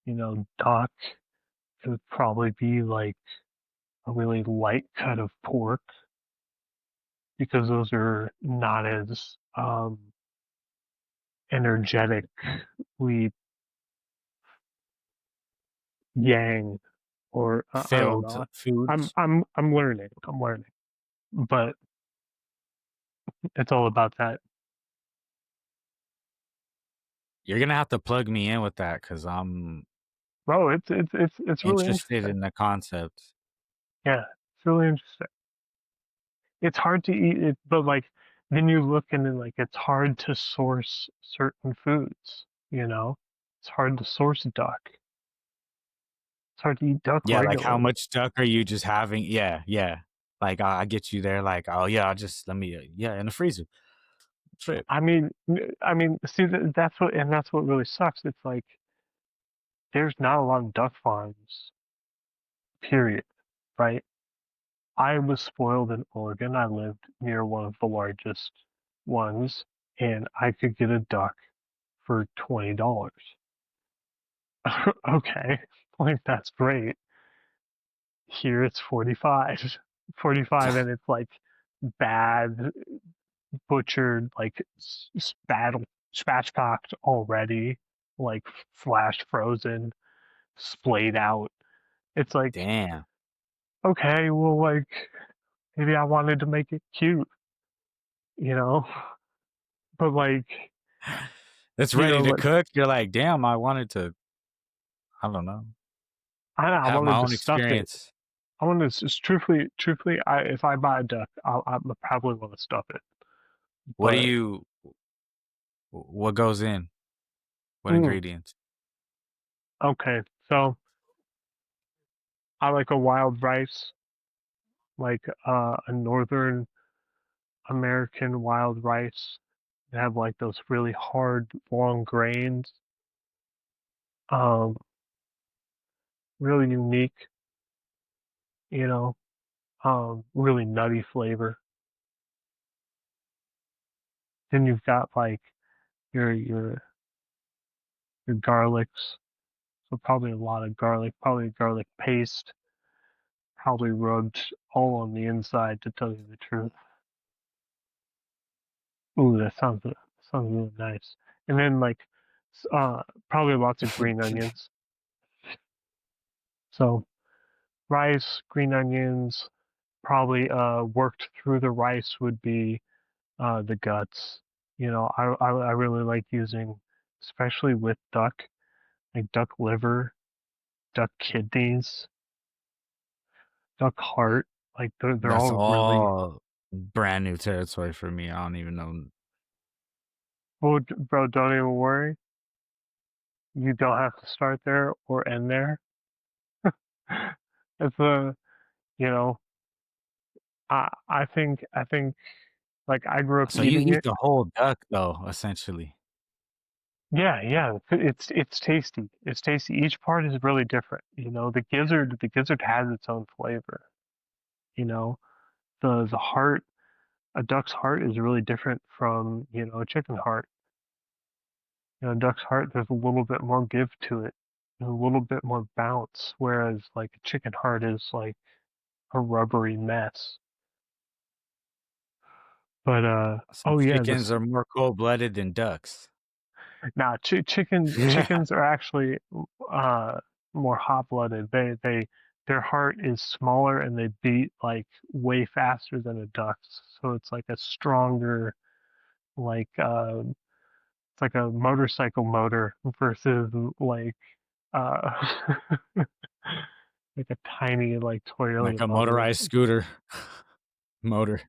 Speaker 2: you know, duck. It would probably be like a really light cut of pork because those are not as energetically yang, or I don't
Speaker 1: Filled
Speaker 2: know.
Speaker 1: foods.
Speaker 2: I'm learning. I'm learning. But it's all about that.
Speaker 1: You're gonna have to plug me in with that because I'm
Speaker 2: Bro, it's really
Speaker 1: interested
Speaker 2: interesting.
Speaker 1: in the concept.
Speaker 2: Yeah, it's really interesting. It's hard to eat it, but like then you look and then like it's hard to source certain foods, you know? It's hard to source duck. It's hard to eat duck
Speaker 1: Yeah, like how
Speaker 2: regularly.
Speaker 1: much duck are you just having? Yeah, yeah. Like I get you there. Like, oh yeah, I'll just let me yeah in the freezer. Trip.
Speaker 2: See that's what really sucks. It's like there's not a lot of duck farms, period, right? I was spoiled in Oregon. I lived near one of the largest ones, and I could get a duck for $20. Okay, like that's great. Here it's 45. 45, and it's like bad, butchered, like spatchcocked already, like flash frozen, splayed out. It's like,
Speaker 1: Damn.
Speaker 2: okay, well, like maybe I wanted to make it cute, you know? But like,
Speaker 1: It's ready to
Speaker 2: like
Speaker 1: cook. You're like, damn. I wanted to. I don't know.
Speaker 2: I don't know, I
Speaker 1: Have my
Speaker 2: wanted to
Speaker 1: own
Speaker 2: stuff it.
Speaker 1: experience.
Speaker 2: I want to just truthfully, if I buy a duck, I probably want to stuff it.
Speaker 1: What do
Speaker 2: But
Speaker 1: you? What goes in? What
Speaker 2: mm,
Speaker 1: ingredients?
Speaker 2: okay, so I like a wild rice, like a Northern American wild rice. They have like those really hard, long grains. Um, really unique, you know. Really nutty flavor. Then you've got like your garlics. So probably a lot of garlic, probably garlic paste, probably rubbed all on the inside to tell you the truth. Ooh, that sounds really nice. And then like probably lots of green onions. So rice, green onions, probably worked through the rice would be the guts. You know, I really like using, especially with duck, like duck liver, duck kidneys, duck heart. Like they're
Speaker 1: That's
Speaker 2: all really.
Speaker 1: all brand new territory for me. I don't even know.
Speaker 2: Well, bro, don't even worry. You don't have to start there or end there. It's a, you know, I think like I grew up
Speaker 1: So you
Speaker 2: eating
Speaker 1: eat
Speaker 2: it.
Speaker 1: the whole duck though, essentially.
Speaker 2: Yeah, yeah, it's tasty. It's tasty. Each part is really different. You know, the gizzard has its own flavor. You know, the heart, a duck's heart is really different from, a chicken heart. You know, a duck's heart, there's a little bit more give to it, and a little bit more bounce, whereas like a chicken heart is like a rubbery mess. But
Speaker 1: So
Speaker 2: oh yeah,
Speaker 1: chickens
Speaker 2: this
Speaker 1: are more cold-blooded than ducks.
Speaker 2: now chickens are actually uh more hot-blooded. Their heart is smaller and they beat like way faster than a duck's. So it's like a stronger, like it's like a motorcycle motor versus like uh like a tiny like
Speaker 1: Like
Speaker 2: Toyota
Speaker 1: a
Speaker 2: motor.
Speaker 1: motorized scooter motor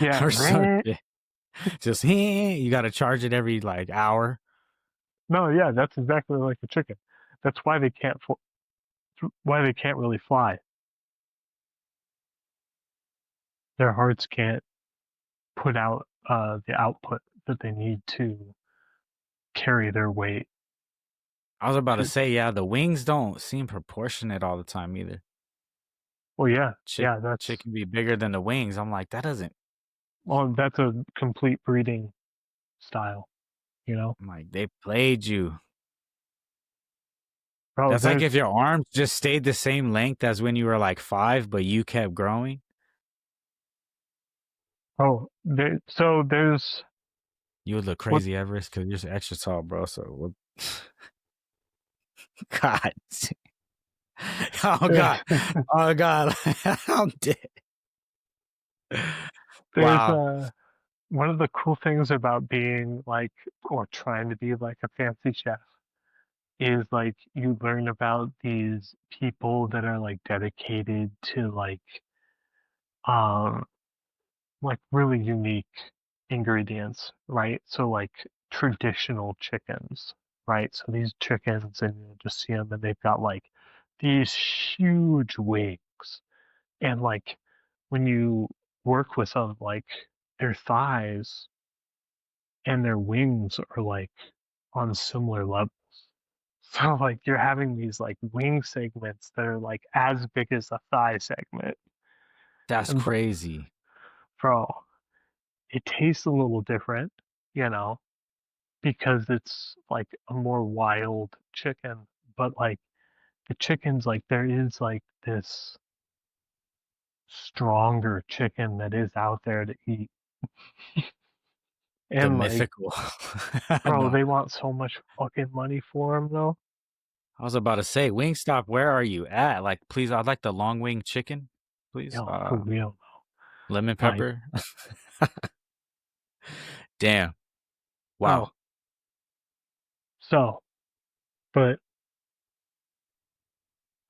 Speaker 2: Yeah.
Speaker 1: or some shit. Just you gotta charge it every like hour.
Speaker 2: No, yeah, that's exactly like a chicken. That's why they can't really fly. Their hearts can't put out the output that they need to carry their weight.
Speaker 1: I was about to
Speaker 2: 'Cause-
Speaker 1: say, yeah, the wings don't seem proportionate all the time either.
Speaker 2: well, yeah,
Speaker 1: Chick
Speaker 2: yeah,
Speaker 1: chicken be bigger than the wings. I'm like, that doesn't.
Speaker 2: that's a complete breeding style, you know?
Speaker 1: I'm like, they played you.
Speaker 2: Bro,
Speaker 1: That's like
Speaker 2: there's
Speaker 1: if your arms just stayed the same length as when you were like 5, but you kept growing.
Speaker 2: so there's
Speaker 1: You would look
Speaker 2: what
Speaker 1: crazy, Everest, because you're so extra tall, bro. So, what? God. Oh, God. Oh, God. I'm dead.
Speaker 2: there's
Speaker 1: Wow.
Speaker 2: one of the cool things about being like or trying to be like a fancy chef is like you learn about these people that are like dedicated to um really unique ingredients, right? So like traditional chickens, right? So these chickens and you just see them and they've got like these huge wings and like when you work with them like their thighs and their wings are like on similar levels. So like you're having these like wing segments that are like as big as a thigh segment.
Speaker 1: That's
Speaker 2: And
Speaker 1: crazy.
Speaker 2: bro, it tastes a little different, you know, because it's like a more wild chicken. But like the chickens, like there is like this stronger chicken that is out there to eat.
Speaker 1: The
Speaker 2: And like,
Speaker 1: mythical.
Speaker 2: bro,
Speaker 1: No.
Speaker 2: they want so much fucking money for them though.
Speaker 1: I was about to say, Wingstop, where are you at? Like, please, I'd like the long wing chicken, please.
Speaker 2: Yo, for real.
Speaker 1: Lemon
Speaker 2: Like,
Speaker 1: pepper. Damn.
Speaker 2: oh,
Speaker 1: Wow.
Speaker 2: so, but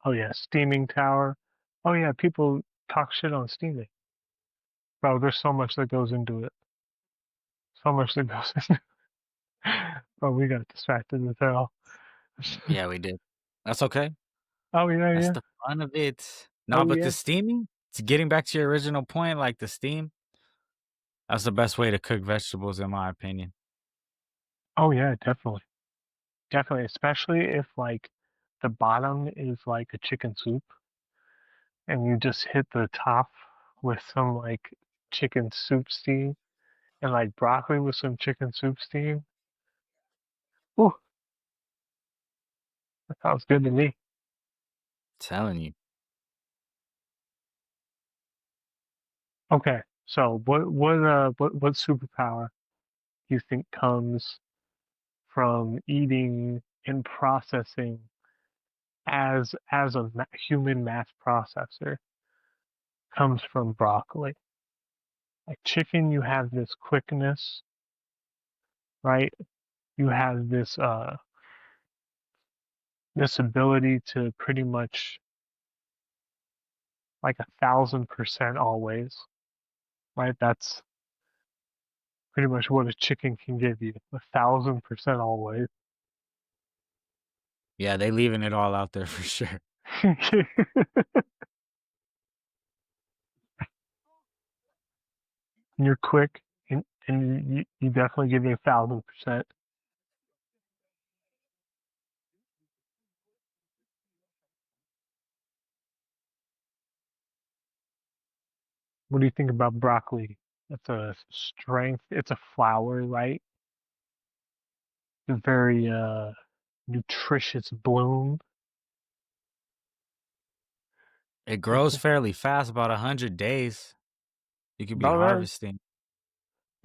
Speaker 2: oh yeah, steaming tower. Oh yeah, people talk shit on steaming. Bro, there's so much that goes into it. So much that goes into it. Bro, we got distracted as hell.
Speaker 1: Yeah, we did. That's okay.
Speaker 2: Oh yeah,
Speaker 1: That's
Speaker 2: yeah.
Speaker 1: the fun of it. No,
Speaker 2: Oh
Speaker 1: but the
Speaker 2: yeah.
Speaker 1: steaming, to getting back to your original point, like the steam, that's the best way to cook vegetables, in my opinion.
Speaker 2: Oh yeah, definitely. Definitely. Especially if like the bottom is like a chicken soup and you just hit the top with some like chicken soup steam and like broccoli with some chicken soup steam. Ooh, that sounds good to me.
Speaker 1: Telling you.
Speaker 2: Okay. So what superpower do you think comes from eating and processing as a human mass processor comes from broccoli. Like chicken, you have this quickness, right? You have this ability to pretty much like 1,000% always, right? That's pretty much what a chicken can give you, 1,000% always.
Speaker 1: Yeah, they leaving it all out there for sure.
Speaker 2: You're quick, and you definitely give me 1,000%. What do you think about broccoli? It's a strength. It's a flower, right? A very nutritious bloom.
Speaker 1: It
Speaker 2: It's
Speaker 1: grows fairly fast, about 100 days. You could be
Speaker 2: about that.
Speaker 1: harvesting.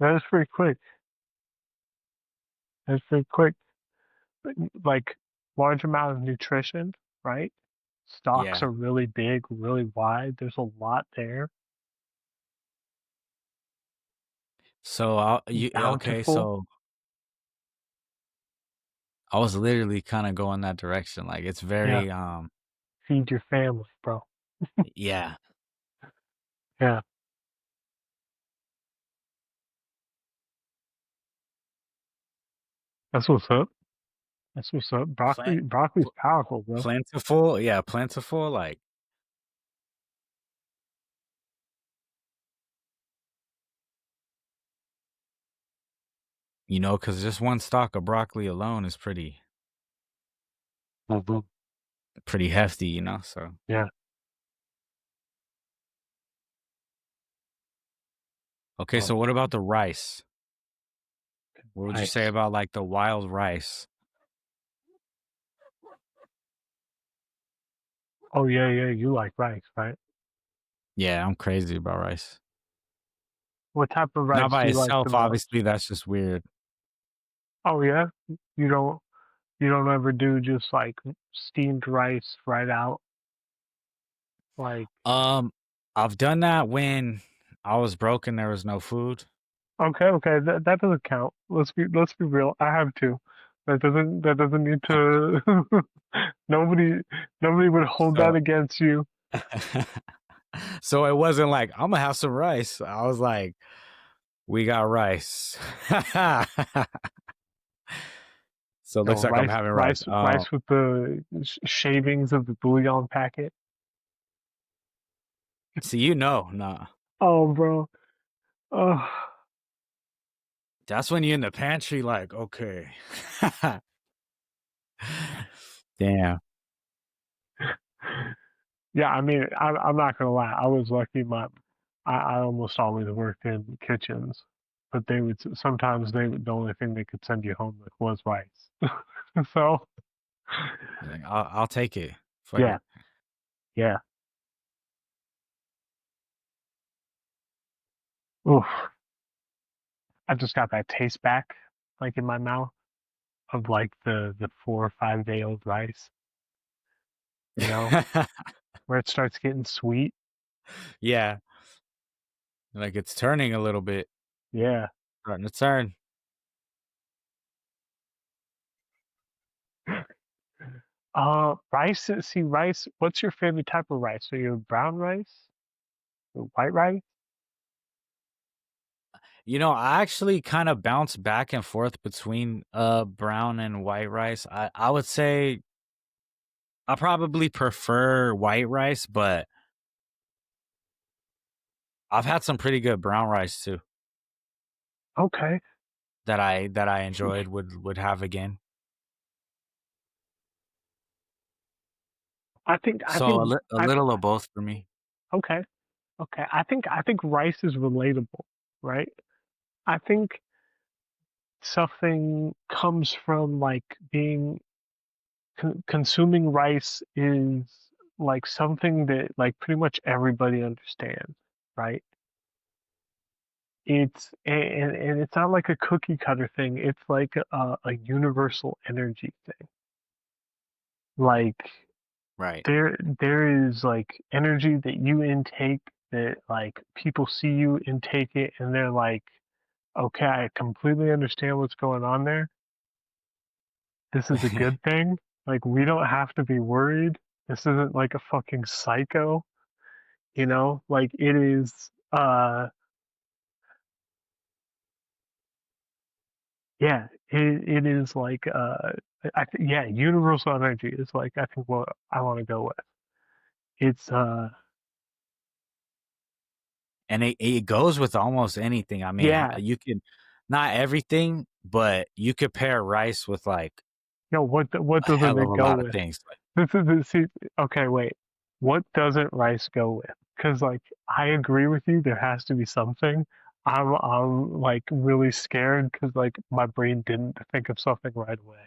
Speaker 2: That is pretty quick. That's pretty quick. But, like large amount of nutrition, right? Stalks
Speaker 1: Yeah.
Speaker 2: are really big, really wide. There's a lot there.
Speaker 1: So okay,
Speaker 2: Bountiful.
Speaker 1: so I was literally kind of going that direction. Like it's
Speaker 2: Yeah.
Speaker 1: very
Speaker 2: Feed your family, bro.
Speaker 1: yeah.
Speaker 2: Yeah. That's what's up. That's what's up.
Speaker 1: Plant
Speaker 2: Broccoli's
Speaker 1: pl-
Speaker 2: powerful, bro.
Speaker 1: plentiful. Yeah, plentiful like cuz just one stalk of broccoli alone is
Speaker 2: Mhm.
Speaker 1: pretty hefty, So,
Speaker 2: Yeah.
Speaker 1: okay,
Speaker 2: Oh,
Speaker 1: so what about the rice? What would you say
Speaker 2: nice.
Speaker 1: about like the wild rice?
Speaker 2: Oh yeah, yeah. You like rice, right?
Speaker 1: Yeah, I'm crazy about rice.
Speaker 2: What type of
Speaker 1: Not
Speaker 2: rice
Speaker 1: by
Speaker 2: do you like the
Speaker 1: itself,
Speaker 2: most?
Speaker 1: obviously, that's just weird.
Speaker 2: Oh yeah. You don't you don't ever do just like steamed rice right out? Like
Speaker 1: Um, I've done that when I was broke and there was no food.
Speaker 2: okay, okay, that doesn't count. Let's be real. I have to. That doesn't need to. nobody nobody would hold that
Speaker 1: So
Speaker 2: against you.
Speaker 1: so it wasn't like, "I'm gonna have some rice." I was like, "We got rice." So it
Speaker 2: No
Speaker 1: looks like I'm
Speaker 2: rice,
Speaker 1: having rice.
Speaker 2: rice with the shavings of the bouillon packet.
Speaker 1: See, you know, nah.
Speaker 2: Oh, bro. Oh,
Speaker 1: That's when you're in the pantry like, "Okay." Damn.
Speaker 2: yeah. I mean, I'm not gonna lie. I was lucky. I almost always worked in kitchens, but they would sometimes the only thing they could send you home with was rice. so
Speaker 1: Like, I'll take it. Fuck
Speaker 2: yeah,
Speaker 1: it.
Speaker 2: yeah. Oof. I just got that taste back, like in my mouth, of like the 4 or 5 day old rice. You know, where it starts getting sweet.
Speaker 1: Yeah, like, it's turning a little bit.
Speaker 2: Yeah.
Speaker 1: Starting to turn.
Speaker 2: Rice. See, rice. What's your favorite type of rice? Are you brown rice, or white rice?
Speaker 1: You know, I actually kinda bounce back and forth between, brown and white rice. I would say I probably prefer white rice, but I've had some pretty good brown rice too
Speaker 2: Okay.
Speaker 1: that I enjoyed, would have again.
Speaker 2: I
Speaker 1: So
Speaker 2: think
Speaker 1: a
Speaker 2: I
Speaker 1: little of both for me.
Speaker 2: okay. Okay. I think rice is relatable, right? I think something comes from like being consuming rice is like something that like pretty much everybody understands, right? And it's not like a cookie cutter thing. It's like a universal energy thing. Like
Speaker 1: Right.
Speaker 2: there is like energy that you intake that like people see you intake it and they're like, okay, I completely understand what's going on there. This is a good thing. Like we don't have to be worried. This isn't like a fucking psycho, you know? Like it is yeah, it is like yeah, universal energy is like I think what I want to go with. It's
Speaker 1: And it goes with almost anything. I mean,
Speaker 2: yeah,
Speaker 1: you can not everything, but you could pair rice with, like,
Speaker 2: what
Speaker 1: a
Speaker 2: doesn't
Speaker 1: hell of
Speaker 2: it
Speaker 1: a
Speaker 2: go
Speaker 1: lot of
Speaker 2: with?
Speaker 1: things. Like,
Speaker 2: See, okay, wait. What doesn't rice go with? Because like I agree with you, there has to be something. I'm like really scared because like my brain didn't think of something right away.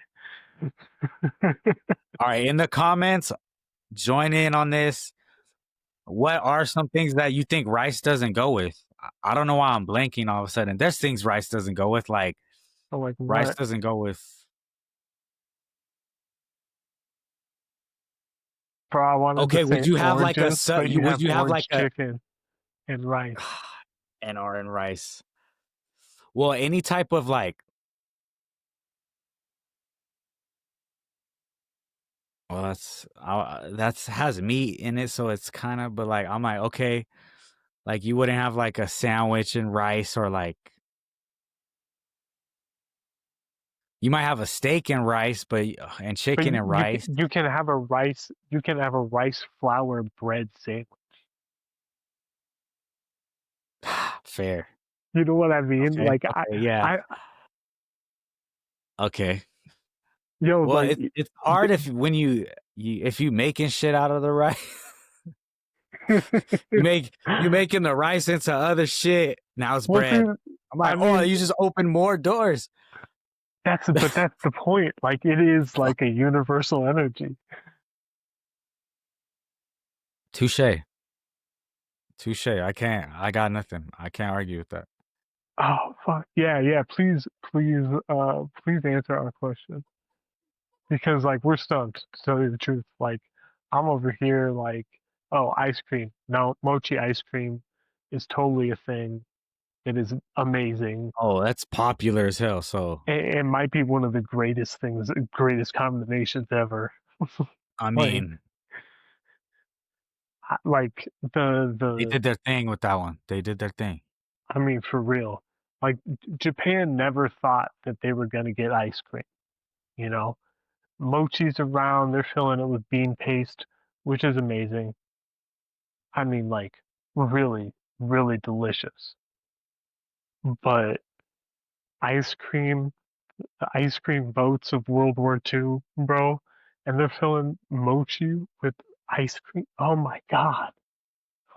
Speaker 1: alright, in the comments, join in on this. What are some things that you think rice doesn't go with? I don't know why I'm blanking all of a sudden. There's things rice doesn't go with, like,
Speaker 2: So like
Speaker 1: rice
Speaker 2: what?
Speaker 1: doesn't go with
Speaker 2: Bro, I wanted to
Speaker 1: okay,
Speaker 2: say oranges, but you
Speaker 1: would
Speaker 2: have
Speaker 1: you have,
Speaker 2: orange
Speaker 1: like, a
Speaker 2: chicken and rice.
Speaker 1: and or in rice? Well, any type of, like, well, that's has meat in it, so it's kinda, but, like, I'm like, okay, like, you wouldn't have, like, a sandwich and rice, or, like, you might have a steak and rice, but and
Speaker 2: But
Speaker 1: chicken and rice.
Speaker 2: you can have a rice flour bread sandwich.
Speaker 1: Fair.
Speaker 2: You know what I mean?
Speaker 1: Okay,
Speaker 2: Like
Speaker 1: okay, yeah,
Speaker 2: I
Speaker 1: okay.
Speaker 2: yo
Speaker 1: Well,
Speaker 2: like
Speaker 1: it's hard if when if you making shit out of the rice, you making the rice into other shit, now it's
Speaker 2: well, see,
Speaker 1: bread. I'm like,
Speaker 2: I
Speaker 1: "Oh,
Speaker 2: mean,
Speaker 1: you just open more doors."
Speaker 2: that's the point. Like it is like a universal energy.
Speaker 1: Touche. Touche. I got nothing. I can't argue with that.
Speaker 2: Oh fuck. Yeah, yeah. Please answer our question. Because like we're stumped, to tell you the truth. Like I'm over here like, oh, ice cream. No, mochi ice cream is totally a thing. It is amazing.
Speaker 1: Oh, that's popular as hell. So,
Speaker 2: It might be one of the greatest things, greatest combinations ever.
Speaker 1: I
Speaker 2: Like,
Speaker 1: mean,
Speaker 2: like the
Speaker 1: they
Speaker 2: the
Speaker 1: did their thing with that one. They did their thing.
Speaker 2: I mean, for real. Like Japan never thought that they were gonna get ice cream. You know, mochi's around. They're filling it with bean paste, which is amazing. I mean, like really, really delicious. But ice cream, the ice cream boats of World War II, bro, and they're filling mochi with ice cream. Oh my god.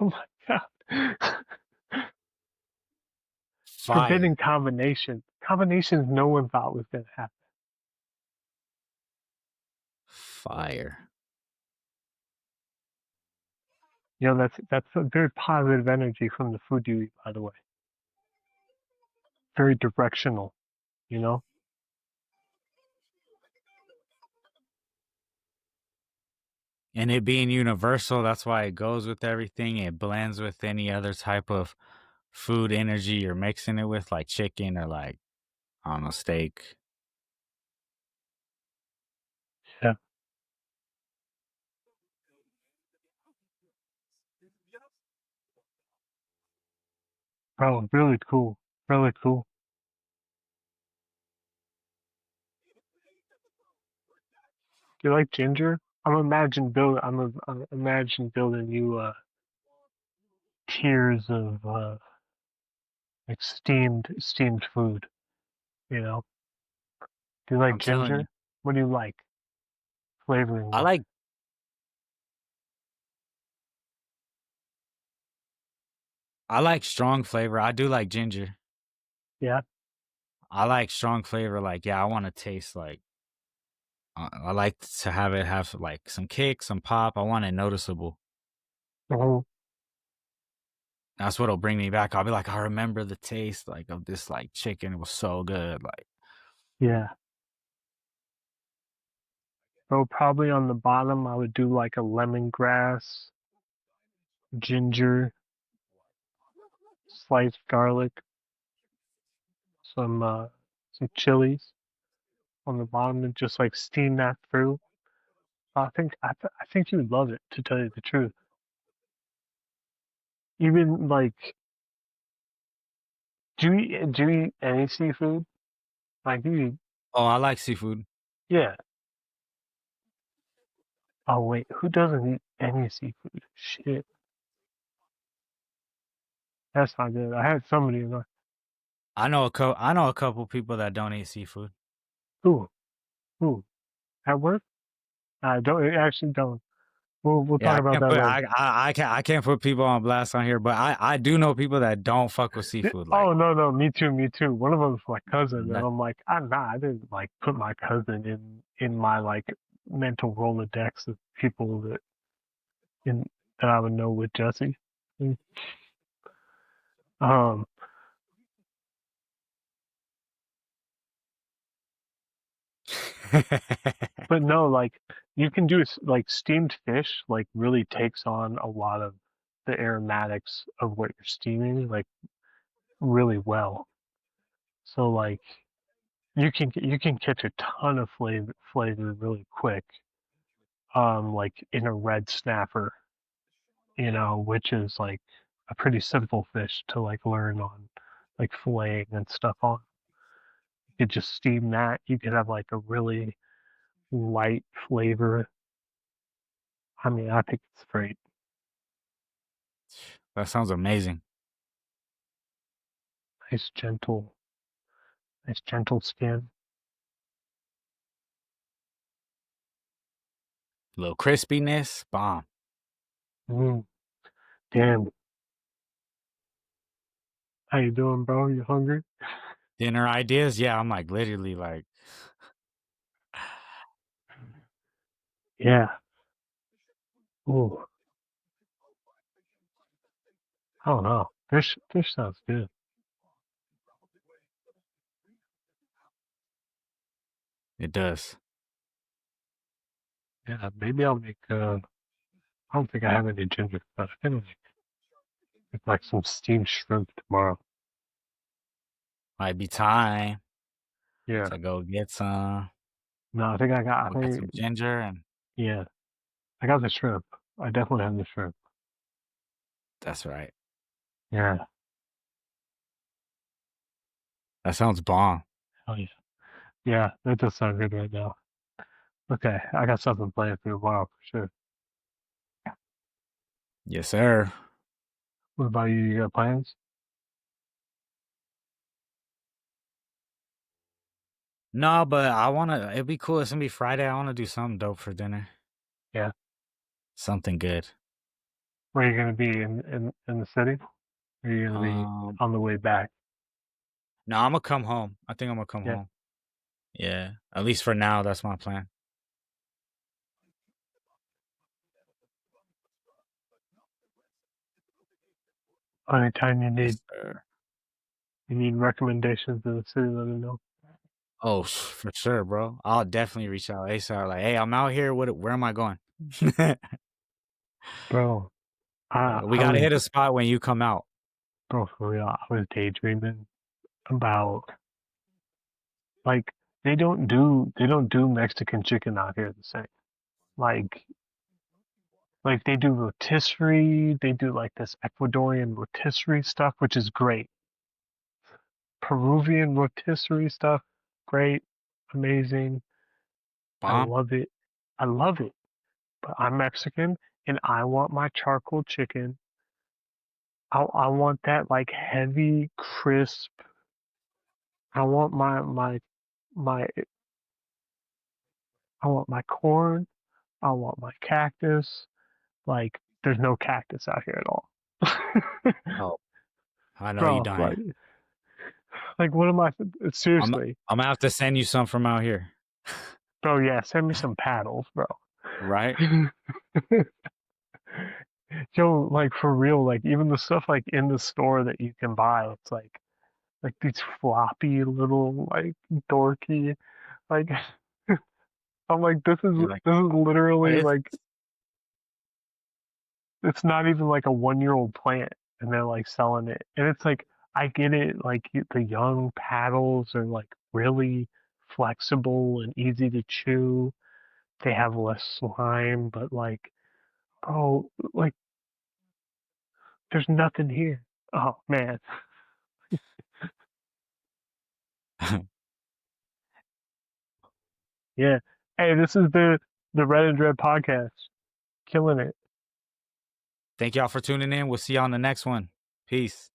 Speaker 2: Oh my god. Forbidden
Speaker 1: Fire.
Speaker 2: combination. Combinations no one thought was gonna happen.
Speaker 1: Fire.
Speaker 2: You know, that's a very positive energy from the food you eat, by the way. Very directional, you know?
Speaker 1: And it being universal, that's why it goes with everything. It blends with any other type of food energy you're mixing it with, like chicken or like, I don't know, steak.
Speaker 2: Yeah. Bro, really cool. Really cool. Do you like ginger? I'm imagine building you tiers of like steamed food, you know? Do you like
Speaker 1: I'm telling you.
Speaker 2: ginger? What do you like flavoring
Speaker 1: I
Speaker 2: wise?
Speaker 1: like I like strong flavor. I do like ginger.
Speaker 2: Yeah.
Speaker 1: I like strong flavor. Like, yeah, I want to taste like I like to have it have like some kick, some pop. I want it noticeable.
Speaker 2: Mhm.
Speaker 1: That's what'll bring me back. I'll be like, I remember the taste like of this like chicken. It was so good. Like,
Speaker 2: Yeah. So probably on the bottom, I would do like a lemongrass, ginger, sliced garlic, some uh, some chilies on the bottom, and just like steam that through. I think you would love it, to tell you the truth. Even like, do you eat any seafood? Like, do you?
Speaker 1: oh, I like seafood.
Speaker 2: Yeah. Oh wait, who doesn't eat any seafood? Shit, that's not good. I had somebody in my
Speaker 1: I know a couple people that don't eat seafood.
Speaker 2: who who at work. I don't actually don't. We'll
Speaker 1: Yeah,
Speaker 2: talk about that later.
Speaker 1: I can't put people on blast on here, but I do know people that don't fuck with
Speaker 2: Yeah,
Speaker 1: seafood. Like,
Speaker 2: oh no, no, me too, me too. One of them's my cousin, and
Speaker 1: not,
Speaker 2: I'm like, I'm not. I didn't like put my cousin in my like mental rolodex of people in that I would know with Jesse. Mm. Um, but no, like you can do like steamed fish. Like really takes on a lot of the aromatics of what you're steaming, like really well. So like you can catch a ton of flavor really quick. Like in a red snapper, you know, which is like a pretty simple fish to like learn on, like filleting and stuff on. You could just steam that. You could have like a really light flavor. I mean, I think it's great.
Speaker 1: that sounds amazing.
Speaker 2: Nice gentle, nice gentle skin.
Speaker 1: Little crispiness, bomb.
Speaker 2: Mm, damn. How you doing, bro? You hungry?
Speaker 1: Dinner ideas, yeah. I'm like literally like,
Speaker 2: Yeah. Ooh. I don't know. Fish sounds good.
Speaker 1: It does.
Speaker 2: Yeah, maybe I'll make. I don't think I have any ginger, but I think I'll make like some steamed shrimp tomorrow.
Speaker 1: Might be time
Speaker 2: Yeah.
Speaker 1: to go get some.
Speaker 2: No, I think I got. I
Speaker 1: Go get
Speaker 2: think
Speaker 1: some ginger, and
Speaker 2: yeah, I got the shrimp. I definitely have the shrimp.
Speaker 1: that's right.
Speaker 2: Yeah.
Speaker 1: That sounds bomb.
Speaker 2: Oh yeah. Yeah, that does sound good right now. Okay, I got something planned for tomorrow for sure.
Speaker 1: Yes, sir.
Speaker 2: What about you? You got plans?
Speaker 1: No, but I wanna. It'd be cool. It's gonna be Friday. I wanna do something dope for dinner.
Speaker 2: Yeah.
Speaker 1: Something good.
Speaker 2: Where are you gonna be in the city? Or are you gonna be
Speaker 1: Um,
Speaker 2: on the way back?
Speaker 1: no, I'm gonna come home. I think I'm gonna come
Speaker 2: Yeah.
Speaker 1: home. Yeah, at least for now, that's my plan.
Speaker 2: Anytime
Speaker 1: Yes, sir.
Speaker 2: you need recommendations in the city, let me know.
Speaker 1: Oh, for sure, bro. I'll definitely reach out ASAP. Like, hey, I'm out here. Where am I going?
Speaker 2: Bro,
Speaker 1: We
Speaker 2: I
Speaker 1: gotta
Speaker 2: was
Speaker 1: hit a spot when you come out,
Speaker 2: bro for real, I was daydreaming about like they don't do Mexican chicken out here the same. Like they do rotisserie, they do like this Ecuadorian rotisserie stuff, which is great. Peruvian rotisserie stuff, great, amazing. I
Speaker 1: bomb.
Speaker 2: love it. I love it. But I'm Mexican and I want my charcoal chicken. I want that like heavy, crisp. I want my I want my corn. I want my cactus. Like there's no cactus out here at all.
Speaker 1: Oh, I know you
Speaker 2: Bro,
Speaker 1: dying.
Speaker 2: like what am I
Speaker 1: I'm
Speaker 2: seriously?
Speaker 1: I'm gonna have to send you some from out here,
Speaker 2: Bro, yeah, send me some paddles, bro.
Speaker 1: right?
Speaker 2: Yo, like for real, like even the stuff like in the store that you can buy, it's like these floppy little like dorky like I'm like
Speaker 1: You're like,
Speaker 2: this is
Speaker 1: what
Speaker 2: literally
Speaker 1: is?
Speaker 2: like it's not even like a 1 year old plant and they're like selling it. And it's like I get it, like the young paddles are like really flexible and easy to chew. They have less slime, but like oh like there's nothing here. Oh man. Yeah. Hey, this is the Red and Dread podcast. Killing it.
Speaker 1: Thank y'all for tuning in. We'll see y'all on the next one. Peace.